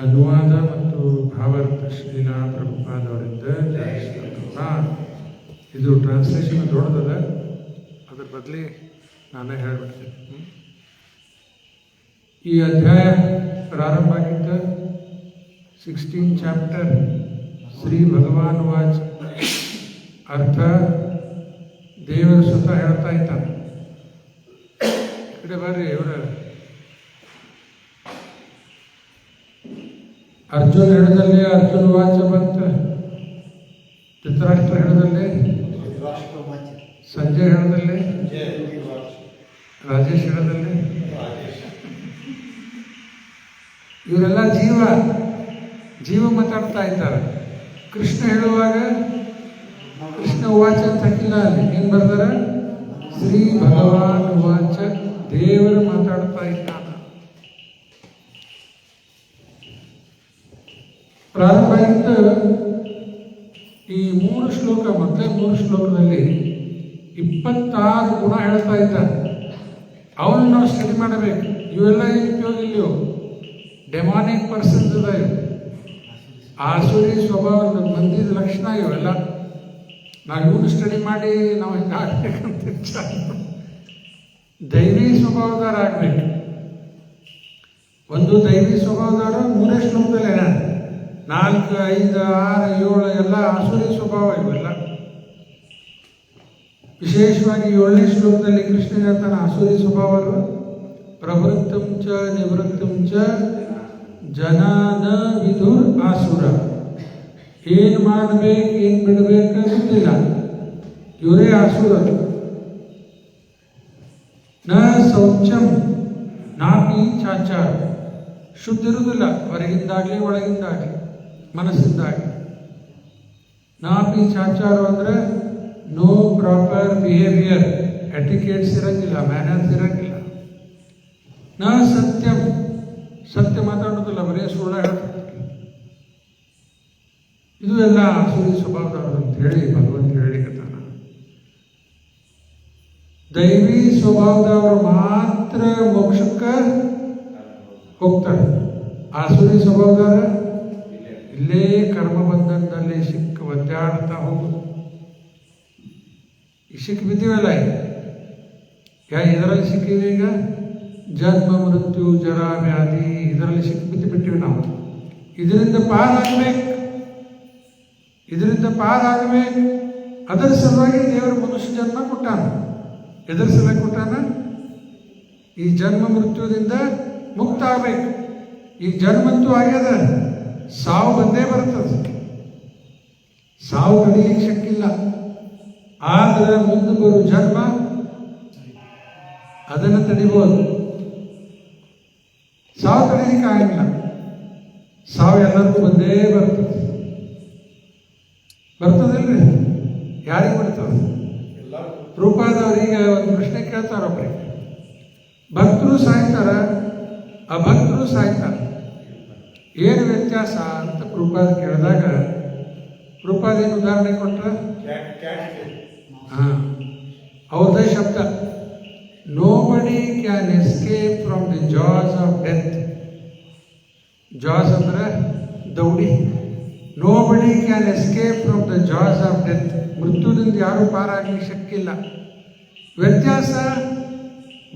ಅನುವಾದ ಮತ್ತು ಭಾವಾರ್ಥ ಶ್ರೀಲಾ ಪ್ರಭುಪಾದವರಿಂದ ಇದು ಟ್ರಾನ್ಸ್ಲೇಷನ್ ದೊಡ್ಡದ, ಅದ್ರ ಬದಲಿ ನಾನೇ ಹೇಳ್ಬಿಡ್ತೇನೆ. ಈ ಅಧ್ಯಾಯ ಪ್ರಾರಂಭ ಆಗಿದ್ದ 16 ಚಾಪ್ಟರ್ ಶ್ರೀ ಭಗವಾನ್ ವಾಚ್ ಅರ್ಥ ದೇವರು ಸ್ವತಃ ಹೇಳ್ತಾ ಇದ್ದಾನೆ. ಕಡೆ ಬರ್ರಿ, ಇವರ ಅರ್ಜುನ ಹೇಳದಲ್ಲಿ ಅರ್ಜುನ ವಾಚ ಬಂತ, ಧೃತರಾಷ್ಟ್ರ ಹೇಳದಲ್ಲಿ, ಸಂಜಯ್ ಹೇಳದಲ್ಲಿ, ರಾಜೇಶ್ ಹೇಳದಲ್ಲಿ, ಇವರೆಲ್ಲ ಜೀವ ಮಾತಾಡ್ತಾ ಇದ್ದಾರೆ. ಕೃಷ್ಣ ಹೇಳುವಾಗ ಕೃಷ್ಣ ವಾಚ ಅಂತ ಹಾಕಿಲ್ಲ, ಅಲ್ಲಿ ಏನ್ ಬರ್ತಾರ? ಶ್ರೀ ಭಗವಾನ್ ವಾಚ, ದೇವರು ಮಾತಾಡ್ತಾ ಇದ್ದಾನ. ಪ್ರಾರಂಭ ಆಗಿದ್ದ ಈ 3 ಶ್ಲೋಕ, ಮೊದಲೇ 3 ಶ್ಲೋಕದಲ್ಲಿ 26 ಗುಣ ಹೇಳ್ತಾ ಇದ್ದಾನೆ. ಅವನು ನಾವು ಸ್ಟಡಿ ಮಾಡಬೇಕು. ಇವೆಲ್ಲ ಉಪಯೋಗ ಇಲ್ಲಿಯೋ ಡೆಮಾನಿಕ್ ಪರ್ಸನ್ಸ್ ಅದ, ಇವು ಆಸುರಿ ಸ್ವಭಾವದ ಮಂದಿದ ಲಕ್ಷಣ ಇವೆಲ್ಲ. ನಾವು ಇವನು ಸ್ಟಡಿ ಮಾಡಿ ನಾವು ಹಿಂಗೆ ಆಗ್ಬೇಕಂತ ದೈವಿ ಸ್ವಭಾವದಾರ ಆಗ್ಬೇಕು. ಒಂದು ದೈವಿ ಸ್ವಭಾವದಾರ 3 ಶ್ಲೋಕದಲ್ಲಿ 4, 5, 6, 7 ಎಲ್ಲ ಆಸುರಿ ಸ್ವಭಾವ ಇವೆಲ್ಲ. ವಿಶೇಷವಾಗಿ 7ನೇ ಶ್ಲೋಕದಲ್ಲಿ ಕೃಷ್ಣ ಹೇಳ್ತಾನೆ ಆಸುರಿ ಸ್ವಭಾವ ಪ್ರವೃತ್ತಂ ಚ ನಿವೃತ್ತಂ ಚ ಜನ ನ ವಿದುರ್ ಆಸುರ. ಏನು ಮಾಡಬೇಕು ಏನು ಬಿಡಬೇಕು ಗೊತ್ತಿಲ್ಲ. ಇವರೇ ಆಸುರರು. ನ ಶೌಚಂ ನಾಪಿ ಚಾಚಾರ, ಶುದ್ಧ ಇರುವುದಿಲ್ಲ ಹೊರಗಿಂದಾಗಲಿ ಒಳಗಿಂದಾಗಲಿ ಮನಸ್ಸಿಂದಾಗಲಿ. ನಾಪಿ ಚಾಚಾರ ಅಂದರೆ ನೋ ಪ್ರಾಪರ್ ಬಿಹೇವಿಯರ್, ಎಟಿಕೇಟ್ಸ್ ಇರಂಗಿಲ್ಲ, ಮ್ಯಾನರ್ಸ್ ಇರಂಗಿಲ್ಲ. ನ ಸತ್ಯಂ, ಸತ್ಯ ಮಾತಾಡೋದಿಲ್ಲ, ಬರೀ ಸುಳ್ಳು ಹೇಳ್ತಾರೆ. ಇದು ಎಲ್ಲ ಆಸುರಿ ಸ್ವಭಾವದವರು ಅಂತ ಹೇಳಿ ಭಗವಂತ ಹೇಳಿಕತ್ತಾನ. ದೈವಿ ಸ್ವಭಾವದವರು ಮಾತ್ರ ಮೋಕ್ಷಕ್ಕೆ ಹೋಗ್ತಾರೆ. ಆಸುರಿ ಸ್ವಭಾವದವರ ಇಲ್ಲೇ ಕರ್ಮಬಂಧನದಲ್ಲಿ ಸಿಕ್ಕ ಒದ್ದಾಡ್ತಾ ಹೋಗುದು. ಸಿಕ್ಕಿ ಬಿದ್ದೀವಲ್ಲ, ಇದರಲ್ಲಿ ಸಿಕ್ಕಿವಿ. ಈಗ ಜನ್ಮ ಮೃತ್ಯು ಜರ ವ್ಯಾಧಿ ಇದರಲ್ಲಿ ಸಿಕ್ಕಿಬಿದ್ದು ಬಿಟ್ಟಿವಿ ನಾವು. ಇದರಿಂದ ಪಾರಾಗಬೇಕು, ಇದರಿಂದ ಪಾರಾಗಬೇಕು. ಅದರ ಸಲುವಾಗಿ ದೇವರು ಮನುಷ್ಯ ಜನ್ಮ ಕೊಟ್ಟಾನ. ಎದರ ಸಲುವಾಗಿ ಕೊಟ್ಟಾನ? ಈ ಜನ್ಮ ಮೃತ್ಯುದಿಂದ ಮುಕ್ತ ಆಗಬೇಕು. ಈ ಜನ್ಮಂತೂ ಆಗ್ಯದ, ಸಾವು ಬಂದೇ ಬರ್ತದೆ. ಸಾವು ತಡೆಯಲಿಕ್ಕೆ ಶಕ್ತಿಲ್ಲ. ಆದರೆ ಮುಂದೆ ಬರೋ ಜನ್ಮ ಅದನ್ನು ತಡಿಬೋದು. ಸಾವು ತಡೆಯಲಿಕ್ಕೆ ಆಗಿಲ್ಲ. ಸಾವು ಎಲ್ಲರಿಗೂ ಬಂದೇ ಬರ್ತದೆ. ಬರ್ತದಿಲ್ರಿ? ಯಾರಿಗೆ ಬರ್ತದೆ? ರೂಪಾದವರಿಗೆ ಒಂದು ಪ್ರಶ್ನೆ ಕೇಳ್ತಾರೊಬ್ರಿಗೆ. ಭಕ್ತರು ಸಾಯ್ತಾರ, ಅಭಕ್ತರು ಸಾಯ್ತಾರ, ಏನು ವ್ಯತ್ಯಾಸ ಅಂತ ರೂಪಾದ ಕೇಳಿದಾಗ ರೂಪಾದ ಏನು ಉದಾಹರಣೆ ಕೊಟ್ಟ? ಅವ್ರದೇ ಶಬ್ದ. Nobody can escape from the jaws of death. Jaws ಅಂದ್ರೆ ದೌಡಿ. Nobody can escape from the jaws of death. ಮೃತ್ಯುದಿಂದ ಯಾರೂ ಪಾರಾಗಲಿಕ್ಕೆ ಶಕ್ತಿ ಇಲ್ಲ. ವ್ಯತ್ಯಾಸ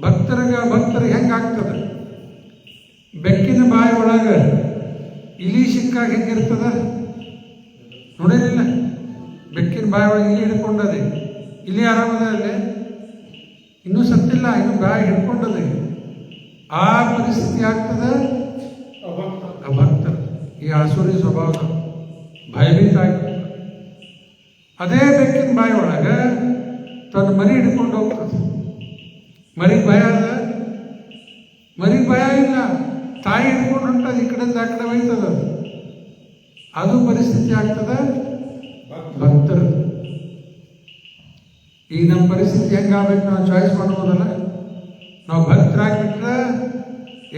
ಭಕ್ತರಿಗೆ ಹೆಂಗಾಗ್ತದೆ? ಬೆಕ್ಕಿನ ಬಾಯಿ ಒಳಗೆ ಇಲಿ ಸಿಕ್ಕಾಗ ಹೆಂಗಿರ್ತದ ನೋಡಿರಲಿಲ್ಲ? ಬೆಕ್ಕಿನ ಬಾಯಿ ಒಳಗೆ ಇಲಿ ಹಿಡ್ಕೊಂಡದೆ. ಇಲಿ ಆರಾಮದ ಅಲ್ಲೇ, ಇನ್ನೂ ಸತ್ತಿಲ್ಲ, ಇನ್ನು ಬಾಯಿ ಹಿಡ್ಕೊಂಡದೆ. ಆ ಪರಿಸ್ಥಿತಿ ಆಗ್ತದ ಅಭಕ್ತರು. ಈ ಆಸುರಿ ಸ್ವಭಾವ ಭಯಭೀತ ಆಗ್ತದೆ. ಅದೇ ಬೆಕ್ಕಿನ ಬಾಯಿ ಒಳಗೆ ತನ್ನ ಮರಿ ಹಿಡ್ಕೊಂಡು ಹೋಗ್ತದೆ. ಮರಿಗೆ ಭಯ ಅದ? ಮರಿಗೆ ಭಯ ಇಲ್ಲ, ತಾಯಿ ಹಿಡ್ಕೊಂಡು ಹೊಂಟದ, ಈ ಕಡೆಯಿಂದ ಆ ಕಡೆ ಒಯ್ತದ. ಅದು ಪರಿಸ್ಥಿತಿ ಆಗ್ತದ ಭಕ್ತರು. ಈಗ ನಮ್ಮ ಪರಿಸ್ಥಿತಿ ಹೆಂಗಾಗಬೇಕು ನಾವು ಚಾಯ್ಸ್ ಮಾಡ್ಬೋದಲ್ಲ. ನಾವು ಭಕ್ತರಾಗಿಬಿಟ್ರೆ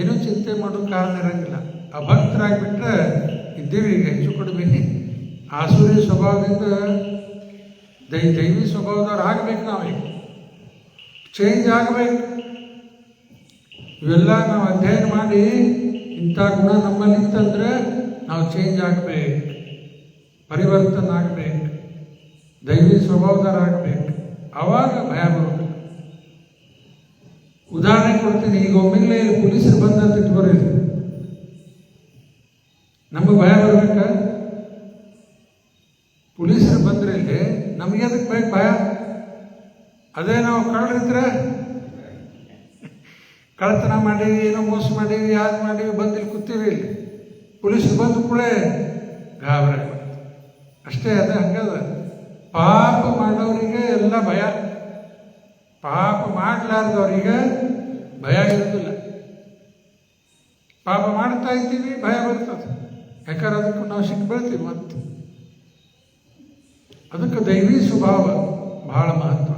ಏನೂ ಚಿಂತೆ ಮಾಡೋ ಕಾರಣ ಇರಂಗಿಲ್ಲ. ಅಭಕ್ತರಾಗಿಬಿಟ್ರೆ ಇದ್ದೀವಿ ಈಗ ಹೆಚ್ಚು ಕಡಿಮೆ. ಆಸುರಿ ಸ್ವಭಾವದಿಂದ ದೈವಿ ಸ್ವಭಾವದವ್ರು ಆಗ್ಬೇಕು. ನಾವೀಗ ಚೇಂಜ್ ಆಗಬೇಕು. ಇವೆಲ್ಲ ನಾವು ಅಧ್ಯಯನ ಮಾಡಿ ಇಂಥ ಗುಣ ನಮ್ಮಲ್ಲಿ ಇತ್ತಂದ್ರೆ ನಾವು ಚೇಂಜ್ ಆಗಬೇಕು, ಪರಿವರ್ತನೆ ಆಗಬೇಕು, ದೈವಿ ಸ್ವಭಾವದವ್ರು ಆಗಬೇಕು. ಆವಾಗ ಭಯ ಬರಬೇಕು. ಉದಾಹರಣೆ ಕೊಡ್ತೀನಿ. ಈಗ ಒಮ್ಮೆಲೆ ಪೊಲೀಸರು ಬಂದಂತ ಇಟ್ಬರಲಿ, ನಮಗೆ ಭಯ ಬರ್ಬೇಕ? ಪೊಲೀಸರು ಬಂದ್ರೆ ಇಲ್ಲಿ ನಮಗೆ ಅದಕ್ಕೆ ಬೇಕು ಭಯ? ಅದೇ ನಾವು ಕಳ್ಳರಿದ್ರೆ ಕಳ್ಳತನ ಮಾಡೀವಿ, ಏನೋ ಮೋಸ ಮಾಡೀವಿ, ಯಾರು ಮಾಡೀವಿ, ಬಂದಿಲ್ಲಿ ಕೂತೀವಿ, ಇಲ್ಲಿ ಪೊಲೀಸರು ಬಂದು ಕೂಡಲೇ ಗಾಬರಿ ಅಷ್ಟೇ. ಅದೇ ಹಂಗದ. ಪಾಪ ಮಾಡೋರಿಗೆ ಎಲ್ಲ ಭಯ, ಪಾಪ ಮಾಡಲಾರ್ದವ್ರಿಗೆ ಭಯ ಇರೋದಿಲ್ಲ. ಪಾಪ ಮಾಡ್ತಾ ಇದ್ದೀವಿ, ಭಯ ಬರ್ತದೆ. ಯಾಕಂದ್ರೆ ಅದಕ್ಕೂ ನಾವು ಸಿಕ್ಕಿ ಬೀಳ್ತೀವಿ. ಮತ್ತೆ ಅದಕ್ಕೆ ದೈವಿ ಸ್ವಭಾವ ಬಹಳ ಮಹತ್ವ.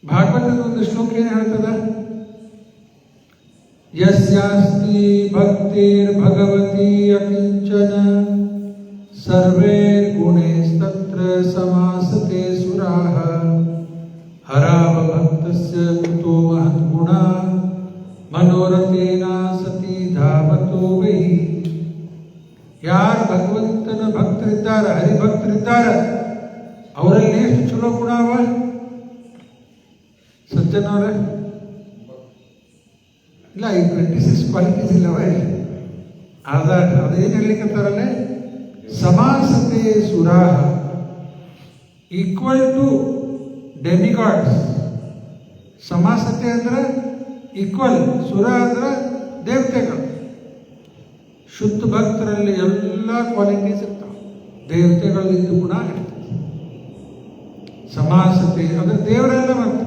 ಭಾಗವತದ ಒಂದು ಶ್ಲೋಕ ಏನು ಹೇಳ್ತದ? ಯಸ್ಯಾಸ್ತಿ ಭಕ್ತಿರ್ಭಗವತಿ ಅಕಿಂಚನ ಸರ್ವೈರ್ ಗುಣೈಸ್ತತ್ರ ಸಮಾಸತೆ ಸುರಾಃ ಹರಾವ ಭಕ್ತಸ್ಯ ಕುತೋ ಮಹದ್ಗುಣ ಮನೋರಥೇನ ಸತಿ ಧಾವತೋ ವೈ. ಯಾರು ಭಗವಂತನ ಭಕ್ತರಿದ್ದಾರೆ, ಹರಿಭಕ್ತರಿದ್ದಾರೆ, ಅವರಲ್ಲಿ ಎಷ್ಟು ಚಲೋ ಗುಣ ಅವ ಸಜ್ಜನವ್ರ? ಇಲ್ಲ, ಈ 26 ಕ್ವಾಲಿಟೀಸ್ ಇಲ್ಲವ ಇಲ್ಲಿ. ಅದೇನು ಹೇಳಲಿಕ್ಕಂತಾರಲ್ಲೇ, ಸಮಾಸತೆ ಸುರಾಹ ಈಕ್ವಲ್ ಟು ಡೆಮಿಗಾಡ್ಸ್. ಸಮಾಸತೆ ಅಂದ್ರೆ ಈಕ್ವಲ್, ಸುರ ಅಂದ್ರೆ ದೇವತೆಗಳು. ಶುದ್ಧ ಭಕ್ತರಲ್ಲಿ ಎಲ್ಲ ಕ್ವಾಲಿಟೀಸ್ ಇರ್ತಾವೆ. ದೇವತೆಗಳದ್ದು ಗುಣ ಇರ್ತದೆ. ಸಮಾಸತೆ ಅಂದರೆ ದೇವರೆಲ್ಲ ಮತ್ತು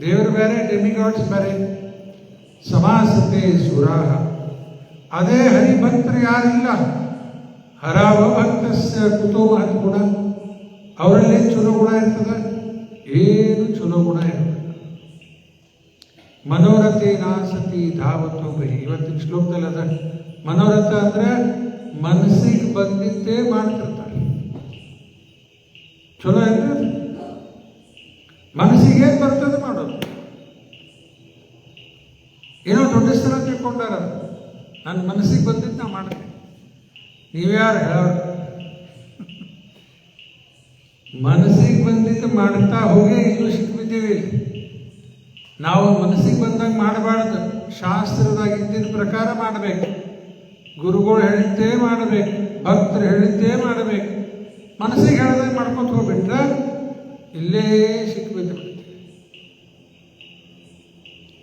ದೇವರು ಬೇರೆ, ಡೆಮಿಗಾಡ್ಸ್ ಬೇರೆ. ಸಮಾಸತೆ ಸುರಾಹ, ಅದೇ ಹರಿಭಕ್ತರು ಯಾರಿಲ್ಲ. ಹರಾವಭಕ್ತಸ್ಯ ಕುತೋ ಮಹತ್ ಗುಣ, ಅವರಲ್ಲೇ ಚಲೋ ಗುಣ ಇರ್ತದೆ, ಏನು ಚಲೋ ಗುಣ ಇರ್ತದೆ. ಮನೋರಥೇ ನಾಸತಿ ಧಾವತೋ ಬಹಿ, ಇವತ್ತಿನ ಶ್ಲೋಕದಲ್ಲಿ ಅದ. ಮನೋರಥ ಅಂದ್ರೆ ಮನಸ್ಸಿಗೆ ಬಂದಿದ್ದೇ ಮಾಡ್ತಿರ್ತಾರೆ. ಚಲೋ ಇರ್ತದೆ, ಮನಸ್ಸಿಗೆ ಏನು ಬರ್ತದೆ ಮಾಡೋದು. ಏನೋ ದೊಡ್ಡ ಸ್ಥಳ ತಿಳ್ಕೊಂಡಾರ, ನನ್ನ ಮನಸ್ಸಿಗೆ ಬಂದಿದ್ದು ನಾ ಮಾಡ್ತೀನಿ. ನೀವ್ಯಾರು ಹೇಳೋರು? ಮನಸ್ಸಿಗೆ ಬಂದಿದ್ದು ಮಾಡ್ತಾ ಹೋಗಿ ಇಲ್ಲೂ ಸಿಕ್ಬಿದ್ದೀವಿ. ನಾವು ಮನಸ್ಸಿಗೆ ಬಂದಾಗ ಮಾಡಬಾರ್ದು, ಶಾಸ್ತ್ರದಾಗ ಇದ್ದಿದ್ದ ಪ್ರಕಾರ ಮಾಡಬೇಕು. ಗುರುಗಳು ಹೇಳಿದ್ದೇ ಮಾಡಬೇಕು, ಭಕ್ತರು ಹೇಳಿದ್ದೇ ಮಾಡಬೇಕು. ಮನಸ್ಸಿಗೆ ಹೇಳಿದಾಗ ಮಾಡ್ಕೊತ ಹೋಗ್ಬಿಟ್ರೆ ಇಲ್ಲೇ ಸಿಕ್ಬಿದ್ದು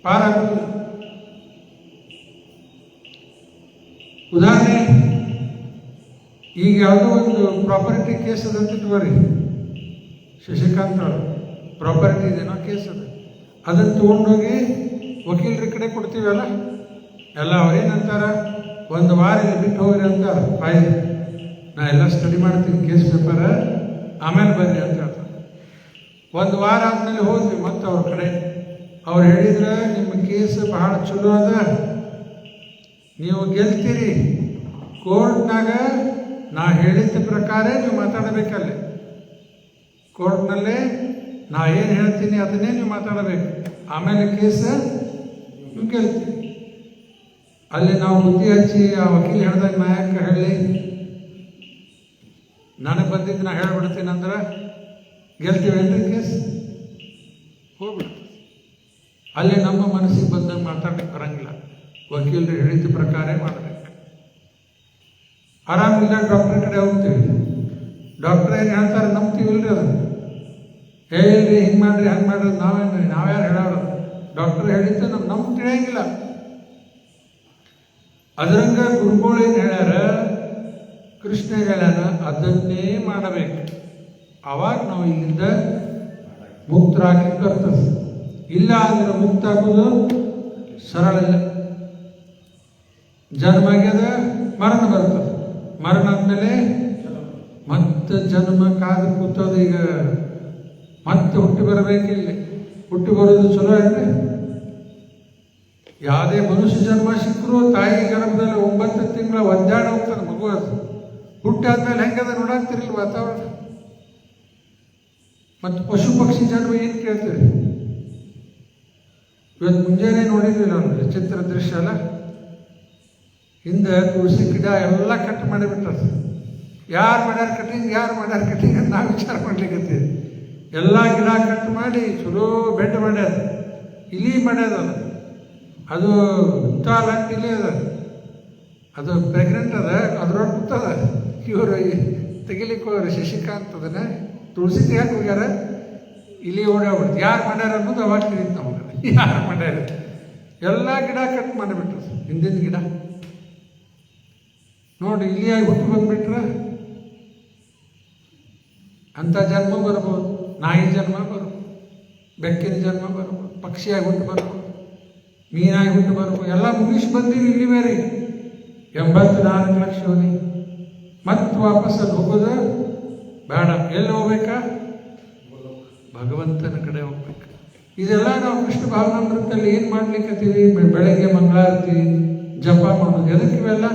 ಪಾರಾಗೋದಿಲ್ಲ. ಉದಾಹರಣೆ, ಈಗ ಯಾವುದೋ ಒಂದು ಪ್ರಾಪರ್ಟಿ ಕೇಸ್ ಅದಂತ ಇಟ್ಕೋರಿ, ಶಶಿಕಾಂತ್ ಅವರು ಪ್ರಾಪರ್ಟಿ ಇದೇನೋ ಕೇಸ್ ಅದ, ಅದನ್ನು ತೊಗೊಂಡೋಗಿ ವಕೀಲರ ಕಡೆ ಕೊಡ್ತೀವಲ್ಲ, ಎಲ್ಲ ಅವ್ರೇನಂತಾರ, ಒಂದು ವಾರ ಇಲ್ಲಿ ಬಿಟ್ಟು ಹೋಗ್ರಿ ಅಂತಾರೆ. ಫೈಲ್ ನಾ ಎಲ್ಲ ಸ್ಟಡಿ ಮಾಡ್ತೀನಿ ಕೇಸ್ ಪೇಪರ್, ಆಮೇಲೆ ಬರ್ರಿ ಅಂತ ಹೇಳ್ತಾರೆ. ಒಂದು ವಾರ ಆದಮೇಲೆ ಹೋದ್ವಿ ಮತ್ತು ಅವ್ರ ಕಡೆ. ಅವ್ರು ಹೇಳಿದ್ರೆ ನಿಮ್ಮ ಕೇಸ್ ಬಹಳ ಚಲೋ ಅದ, ನೀವು ಗೆಲ್ತೀರಿ, ಕೋರ್ಟ್ನಾಗ ನಾ ಹೇಳಿದ್ದ ಪ್ರಕಾರ ನೀವು ಮಾತಾಡಬೇಕಲ್ಲೇ, ಕೋರ್ಟ್ನಲ್ಲೇ ನಾ ಏನು ಹೇಳ್ತೀನಿ ಅದನ್ನೇ ನೀವು ಮಾತಾಡಬೇಕು, ಆಮೇಲೆ ಕೇಸ್ ನೀವು ಗೆಲ್ತೀರಿ. ಅಲ್ಲಿ ನಾವು ಬುದ್ಧಿ ಹಚ್ಚಿ ಆ ವಕೀಲ ಹೇಳ್ದಾಗ ನಾ ಯಾಕೆ ಹೇಳಿ, ನನಗೆ ಬಂದಿದ್ದು ನಾ ಹೇಳ್ಬಿಡ್ತೀನಿ ಅಂದ್ರೆ ಗೆಲ್ತೀವೇನ್ರಿ ಕೇಸ್? ಹೋಗ್ಬಿಡ್ತೀವಿ. ಅಲ್ಲಿ ನಮ್ಮ ಮನಸ್ಸಿಗೆ ಬಂದಾಗ ಮಾತಾಡಕ್ಕೆ ಬರಂಗಿಲ್ಲ, ವಕೀಲರು ಹೇಳಿದ ಪ್ರಕಾರ ಮಾಡಬೇಕು. ಆರಾಮಿಲ್ಲ ಡಾಕ್ಟರ್ ಕಡೆ ಹೋಗ್ತೀವಿ, ಡಾಕ್ಟರ್ ಏನು ಹೇಳ್ತಾರೆ ನಂಬ್ತೀವಿಲ್ರಿ ಅದನ್ನು. ಹೇಳಿರಿ ಹಿಂಗೆ ಮಾಡ್ರಿ ಹಂಗೆ ಮಾಡ್ರಿ, ನಾವ್ಯಾರು ಹೇಳೋರು? ಡಾಕ್ಟರ್ ಹೇಳಿದ್ದು ನಮ್ಗೆ ತಿಳಿಯಂಗಿಲ್ಲ. ಅದರಂಗ ಗುರುಗಳು ಏನು ಹೇಳ್ಯಾರ, ಕೃಷ್ಣ ಹೇಳ್ಯಾರ, ಅದನ್ನೇ ಮಾಡಬೇಕು. ಆವಾಗ ನಾವು ಇಲ್ಲಿಂದ ಮುಕ್ತರಾಗ್ಲಿಕ್ಕೆ ಬರ್ತದೆ. ಇಲ್ಲ ಅಂದ್ರೆ ಮುಕ್ತ ಆಗೋದು ಸರಳ ಇಲ್ಲ. ಜನ್ಮ ಆಗ್ಯದ, ಮರಣ ಬರ್ತದೆ, ಮರಣ ಆದ್ಮೇಲೆ ಮತ್ತೆ ಜನ್ಮ ಕಾದು ಕೂತದ. ಈಗ ಮತ್ತೆ ಹುಟ್ಟಿ ಬರಬೇಕಿಲ್ಲ, ಹುಟ್ಟಿ ಬರೋದು ಚಲೋ ಅಲ್ರಿ? ಯಾವುದೇ ಮನುಷ್ಯ ಜನ್ಮ ಸಿಕ್ಕರೂ ತಾಯಿ ಗರ್ಭದಲ್ಲಿ 9 ತಿಂಗಳ ಒದ್ದಾಡ ಹೋಗ್ತದೆ ಮಗು. ಅದು ಹುಟ್ಟಾದ್ಮೇಲೆ ಹೆಂಗದ ನೋಡಾಕ್ತಿರಲಿಲ್ಲ ವಾತಾವರಣ. ಮತ್ತು ಪಶು ಪಕ್ಷಿ ಜನ್ಮ ಏನು ಕೇಳ್ತೀರಿ? ಇವತ್ತು ಮುಂಜಾನೆ ನೋಡಿದ್ವಿ ನಾವು, ಚಿತ್ರ ದೃಶ್ಯ ಅಲ್ಲ, ಹಿಂದೆ ತುಳಸಿ ಗಿಡ ಎಲ್ಲ ಕಟ್ ಮಾಡಿಬಿಟ್ಟ. ಯಾರು ಮಾಡ್ಯಾರ ಕಟಿಂಗ್, ಯಾರು ಮಾಡ್ಯಾರ ಕಟಿಂಗ್ ಅಂತ ನಾವು ವಿಚಾರ ಮಾಡ್ಲಿಕ್ಕೆ. ಎಲ್ಲ ಗಿಡ ಕಟ್ ಮಾಡಿ ಚಲೋ ಬೆಡ್ ಮಾಡ್ಯಾರ, ಇಲಿ ಮಾಡ್ಯಾದ. ಅದು ಹುತ್ತಾಲ ಅಂತ ಇಲಿ ಅದ, ಅದು ಪ್ರೆಗ್ನೆಂಟ್ ಅದ, ಅದ್ರೊಳಗೆ ಕೂತದ. ಇವರು ತೆಗಿಲಿಕ್ಕೆ ಹೋಗ್ಯಾರ ಶಶಿಕಾಂತ್, ಅದನ್ನ ತುಳಸಿ ತೆಗಿಯಕ್ಕೆ ಹೋಗ್ಯಾರ, ಇಲಿ ಓಡಾಡ್ಬಿಡ್ತು. ಯಾರು ಮಾಡ್ಯಾರ ಅನ್ನೋದು ಅವಾಗ ತಿಳಿತು ನಮಗೆ, ಯಾರು ಮಾಡ್ಯಾರ. ಎಲ್ಲ ಗಿಡ ಕಟ್ ಮಾಡಿಬಿಟ್ರು, ಹಿಂದಿನ ಗಿಡ ನೋಡಿ. ಇಲಿಯಾಗಿ ಹುಟ್ಟು ಬಂದ್ಬಿಟ್ರೆ ಅಂಥ ಜನ್ಮ ಬರ್ಬೋದು, ನಾಯಿ ಜನ್ಮ ಬರ್ಬೋದು, ಬೆಕ್ಕಿನ ಜನ್ಮ ಬರ್ಬೋದು, ಪಕ್ಷಿಯಾಗಿ ಹುಟ್ಟು ಬರ್ಬೋದು, ಮೀನಾಗಿ ಹುಟ್ಟು ಬರ್ಬೋದು. ಎಲ್ಲ ಮುಗಿಸಿ ಬಂದೀವಿ ಇಲ್ಲಿ ಬೇರೆ 84 ಲಕ್ಷ ಯೋನಿ. ಮತ್ತೆ ವಾಪಸ್ ಅದು ಹೋಗೋದು ಬೇಡ. ಎಲ್ಲಿ ಹೋಗ್ಬೇಕಾ? ಭಗವಂತನ ಕಡೆ ಹೋಗ್ಬೇಕು. ಇದೆಲ್ಲ ನಾವು ಕೃಷ್ಣ ಭಾವನಾಮೃತದಲ್ಲಿ ಏನು ಮಾಡ್ಲಿಕ್ಕತ್ತೀವಿ? ಬೆಳಗ್ಗೆ ಮಂಗಳಾರತಿ ಜಪ ಮಾಡೋದು. ಎದಕ್ಕೆ ಇವೆಲ್ಲ?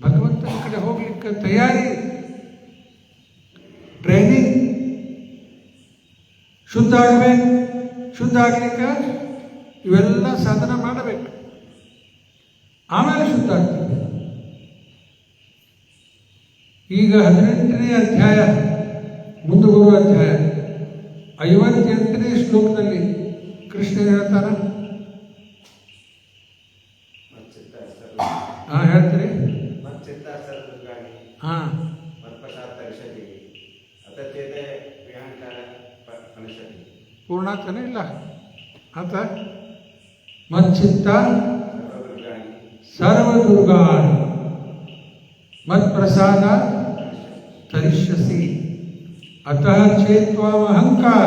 ಭಗವಂತನ ಕಡೆ ಹೋಗ್ಲಿಕ್ಕೆ ತಯಾರಿ, ಟ್ರೈನಿಂಗ್. ಶುದ್ಧ ಆಗಬೇಕು, ಶುದ್ಧ ಆಗ್ಲಿಕ್ಕೆ ಇವೆಲ್ಲ ಸಾಧನ ಮಾಡಬೇಕು, ಆಮೇಲೆ ಶುದ್ಧ ಆಗ್ತದೆ. ಈಗ 18ನೇ ಅಧ್ಯಾಯ ಮುಂದೆ ಬರುವ ಅಧ್ಯಾಯ 58ನೇ ಶ್ಲೋಕದಲ್ಲಿ ಕೃಷ್ಣ ಹೇಳ್ತಾರ. ಹೇಳ್ತೀರಿ? ಪೂರ್ಣಾತನೇ ಇಲ್ಲ ಆತ. ಮಚ್ಚಿತ್ತ ಸರ್ವದುರ್ಗಾಣಿ ಮತ್ ಪ್ರಸಾದ ತರಿಷ್ಯಸಿ ಅತಃ ಚೇತ್ವಾಂ ಅಹಂಕಾರ